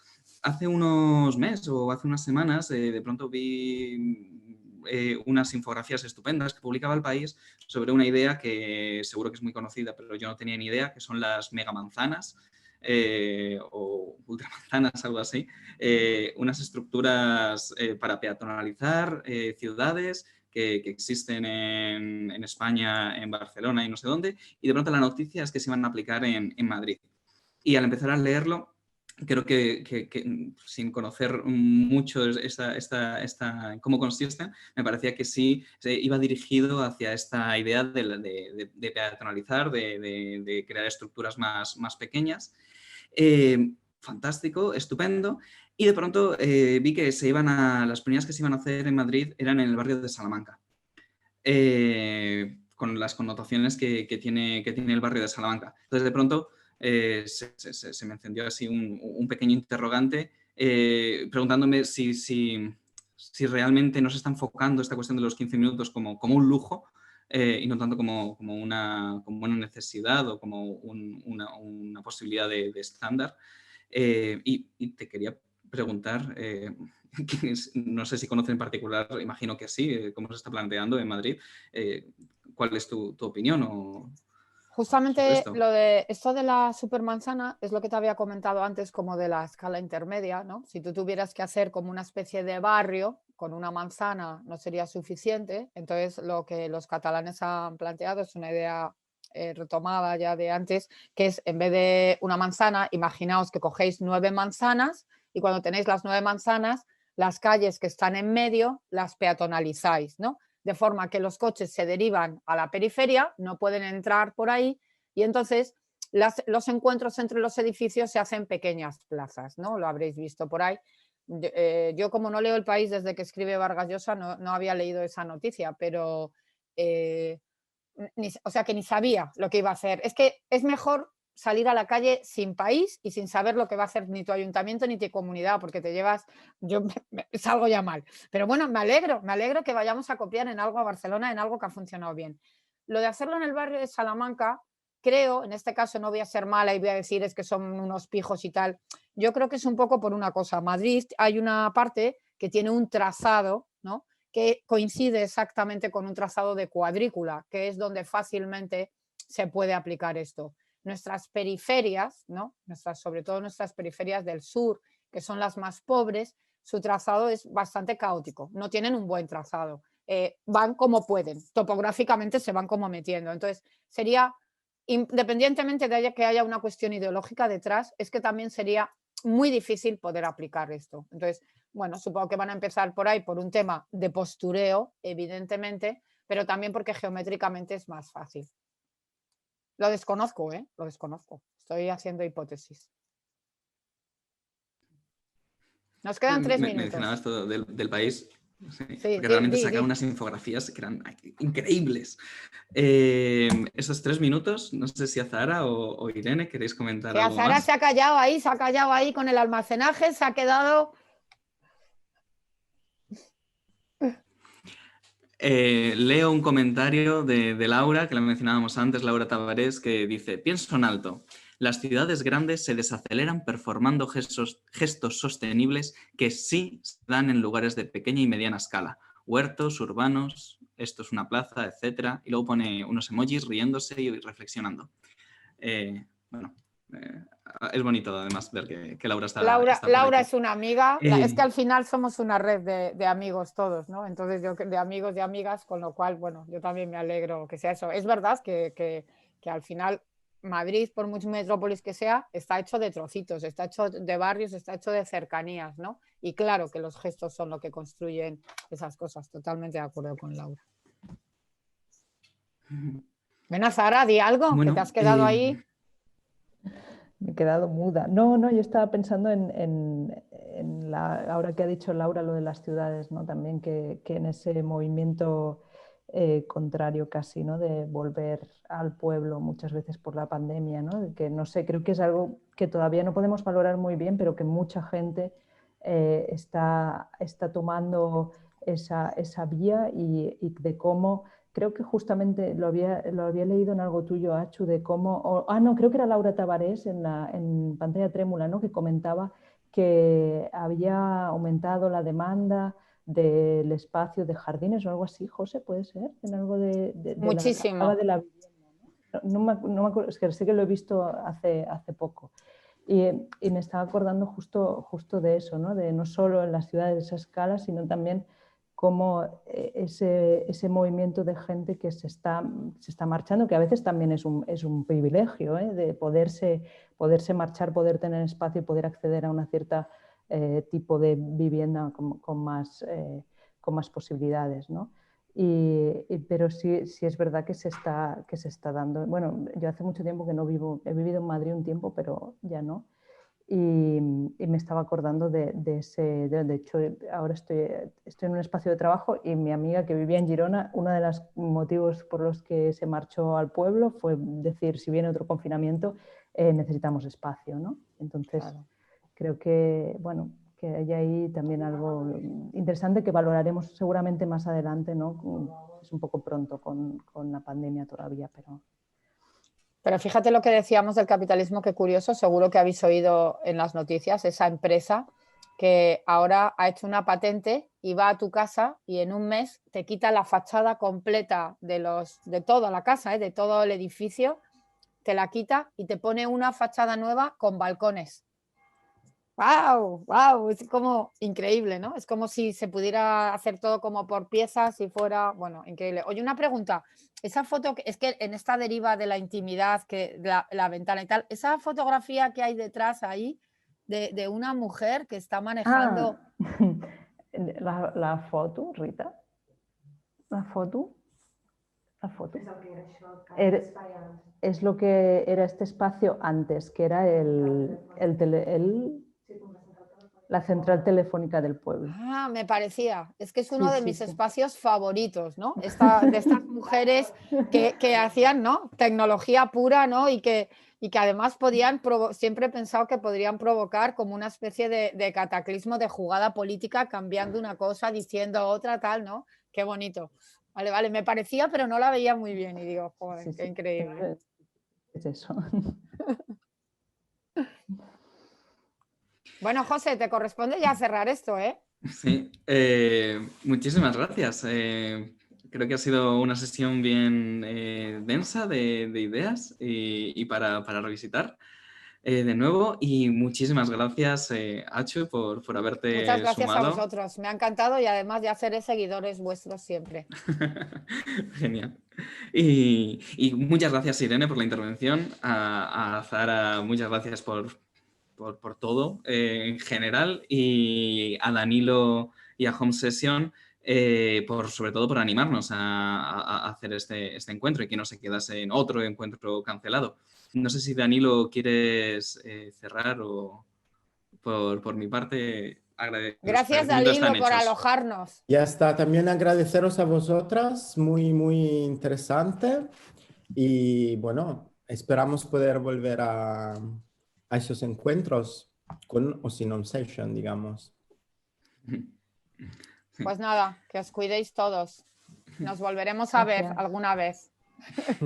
hace unos meses o hace unas semanas de pronto vi unas infografías estupendas que publicaba El País sobre una idea que seguro que es muy conocida, pero yo no tenía ni idea, que son las megamanzanas o ultramanzanas, algo así, unas estructuras para peatonalizar ciudades que existen en España, en Barcelona y no sé dónde, y de pronto la noticia es que se iban a aplicar en Madrid. Y al empezar a leerlo, creo que sin conocer mucho cómo consisten, me parecía que sí se iba dirigido hacia esta idea de peatonalizar, de crear estructuras más pequeñas. Fantástico, estupendo. Y de pronto vi que las primeras que se iban a hacer en Madrid eran en el barrio de Salamanca. Con las connotaciones que tiene el barrio de Salamanca. Entonces, de pronto, se me encendió así un pequeño interrogante preguntándome si realmente no se está enfocando esta cuestión de los 15 minutos como un lujo y no tanto como una necesidad o como una posibilidad de estándar. Y te quería preguntar, no sé si conoces en particular, imagino que sí, cómo se está planteando en Madrid. ¿Cuál es tu opinión? Justamente esto de la supermanzana es lo que te había comentado antes, como de la escala intermedia, ¿no? Si tú tuvieras que hacer como una especie de barrio con una manzana no sería suficiente. Entonces lo que los catalanes han planteado es una idea retomada ya de antes, que es en vez de una manzana, imaginaos que cogéis 9 manzanas y cuando tenéis las 9 manzanas, las calles que están en medio las peatonalizáis, ¿no? De forma que los coches se derivan a la periferia, no pueden entrar por ahí y entonces los encuentros entre los edificios se hacen pequeñas plazas, ¿no? Lo habréis visto por ahí. Yo como no leo El País desde que escribe Vargas Llosa, no había leído esa noticia, pero o sea que ni sabía lo que iba a hacer. Es que es mejor salir a la calle sin país y sin saber lo que va a hacer ni tu ayuntamiento ni tu comunidad, porque te llevas, yo salgo ya mal. Pero bueno, me alegro que vayamos a copiar en algo a Barcelona, en algo que ha funcionado bien. Lo de hacerlo en el barrio de Salamanca, creo, en este caso no voy a ser mala y voy a decir es que son unos pijos y tal, yo creo que es un poco por una cosa. Madrid hay una parte que tiene un trazado, ¿no?, que coincide exactamente con un trazado de cuadrícula, que es donde fácilmente se puede aplicar esto. Nuestras periferias, ¿no?, sobre todo nuestras periferias del sur, que son las más pobres, su trazado es bastante caótico, no tienen un buen trazado, van como pueden, topográficamente se van como metiendo. Entonces, sería, independientemente de que haya una cuestión ideológica detrás, es que también sería muy difícil poder aplicar esto. Entonces, bueno, supongo que van a empezar por ahí por un tema de postureo, evidentemente, pero también porque geométricamente es más fácil. Lo desconozco, lo desconozco. Estoy haciendo hipótesis. Nos quedan 3 minutos. Mencionabas todo del País, sí, porque realmente sacaron unas infografías que eran increíbles. Esos 3 minutos, no sé si a Zahara o Irene queréis comentar que algo a Zahara más. se ha callado ahí con el almacenaje, se ha quedado... Leo un comentario de Laura, que la mencionábamos antes, Laura Tavares, que dice: pienso en alto. Las ciudades grandes se desaceleran performando gestos sostenibles que sí se dan en lugares de pequeña y mediana escala. Huertos, urbanos, esto es una plaza, etc. Y luego pone unos emojis riéndose y reflexionando. Es bonito además ver que Laura está Laura es una amiga, es que al final somos una red de amigos todos, ¿no? Entonces yo de amigos y amigas, con lo cual, bueno, yo también me alegro que sea eso. Es verdad que al final Madrid, por mucho metrópolis que sea, está hecho de trocitos, está hecho de barrios, está hecho de cercanías, ¿no? Y claro que los gestos son lo que construyen esas cosas. Totalmente de acuerdo con Laura. Ven a Zahara, di algo, bueno, que te has quedado ahí. Me he quedado muda. No, yo estaba pensando ahora que ha dicho Laura lo de las ciudades, ¿no? También que en ese movimiento contrario casi, ¿no? De volver al pueblo muchas veces por la pandemia, ¿no? Que no sé, creo que es algo que todavía no podemos valorar muy bien, pero que mucha gente está tomando esa vía y de cómo, creo que justamente lo había leído en algo tuyo, Achu, de cómo, no, creo que era Laura Tavares en Pantalla Trémula, ¿no? Que comentaba que había aumentado la demanda del espacio de jardines o algo así. José, ¿puede ser? En algo Muchísimo. de la vivienda, ¿no? No me acuerdo, es que sé que lo he visto hace poco. Y me estaba acordando justo de eso, ¿no? De no solo en las ciudades de esa escala, sino también cómo ese movimiento de gente que se está marchando, que a veces también es un privilegio, de poderse marchar, poder tener espacio y poder acceder a una cierta tipo de vivienda con más posibilidades, ¿no? Pero sí es verdad que se está dando. Bueno, yo hace mucho tiempo que no vivo, he vivido en Madrid un tiempo, pero ya no. Y me estaba acordando de hecho, ahora estoy en un espacio de trabajo y mi amiga que vivía en Girona, uno de los motivos por los que se marchó al pueblo fue decir, si viene otro confinamiento, necesitamos espacio, ¿no? Entonces, claro, creo que, bueno, que hay ahí también algo interesante que valoraremos seguramente más adelante, ¿no? Es un poco pronto con la pandemia todavía, Pero fíjate lo que decíamos del capitalismo, qué curioso, seguro que habéis oído en las noticias, esa empresa que ahora ha hecho una patente y va a tu casa y en un mes te quita la fachada completa de toda la casa, de todo el edificio, te la quita y te pone una fachada nueva con balcones. ¡Wow! ¡Wow! Es como increíble, ¿no? Es como si se pudiera hacer todo como por piezas y fuera, bueno, increíble. Oye, una pregunta, esa foto, es que en esta deriva de la intimidad, que la ventana y tal, esa fotografía que hay detrás ahí de una mujer que está manejando... La foto, Rita. La foto. Es lo que era este espacio antes, que era la central telefónica del pueblo. Ah, me parecía. Es que es uno de mis espacios favoritos, ¿no? De estas mujeres que hacían, ¿no? Tecnología pura, ¿no? Y que además siempre he pensado que podrían provocar como una especie de cataclismo de jugada política, cambiando una cosa, diciendo otra, tal, ¿no? Qué bonito. Vale, me parecía, pero no la veía muy bien y digo, joder, qué increíble. Es eso. Bueno, José, te corresponde ya cerrar esto, ¿eh? Sí, muchísimas gracias. Creo que ha sido una sesión bien densa de ideas y para revisitar de nuevo. Y muchísimas gracias, Achu, por haberte sumado. Muchas gracias a vosotros. Me ha encantado y además ya seré seguidores vuestros siempre. Genial. Y muchas gracias, Irene, por la intervención. A Zara, muchas gracias por todo en general, y a Danilo y a Home Session sobre todo por animarnos a hacer este encuentro y que no se quedase en otro encuentro cancelado. No sé si, Danilo, quieres cerrar o por mi parte gracias, Danilo, por alojarnos. Ya está, también agradeceros a vosotras, muy, muy interesante, y bueno, esperamos poder volver a esos encuentros con o sin Home Session, digamos. Pues nada, que os cuidéis todos. Nos volveremos a ver alguna vez.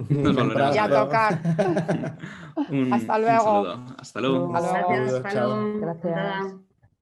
Nos volveremos y a tocar. Hasta luego. Hasta luego. Hasta luego. Gracias, hasta luego. Gracias.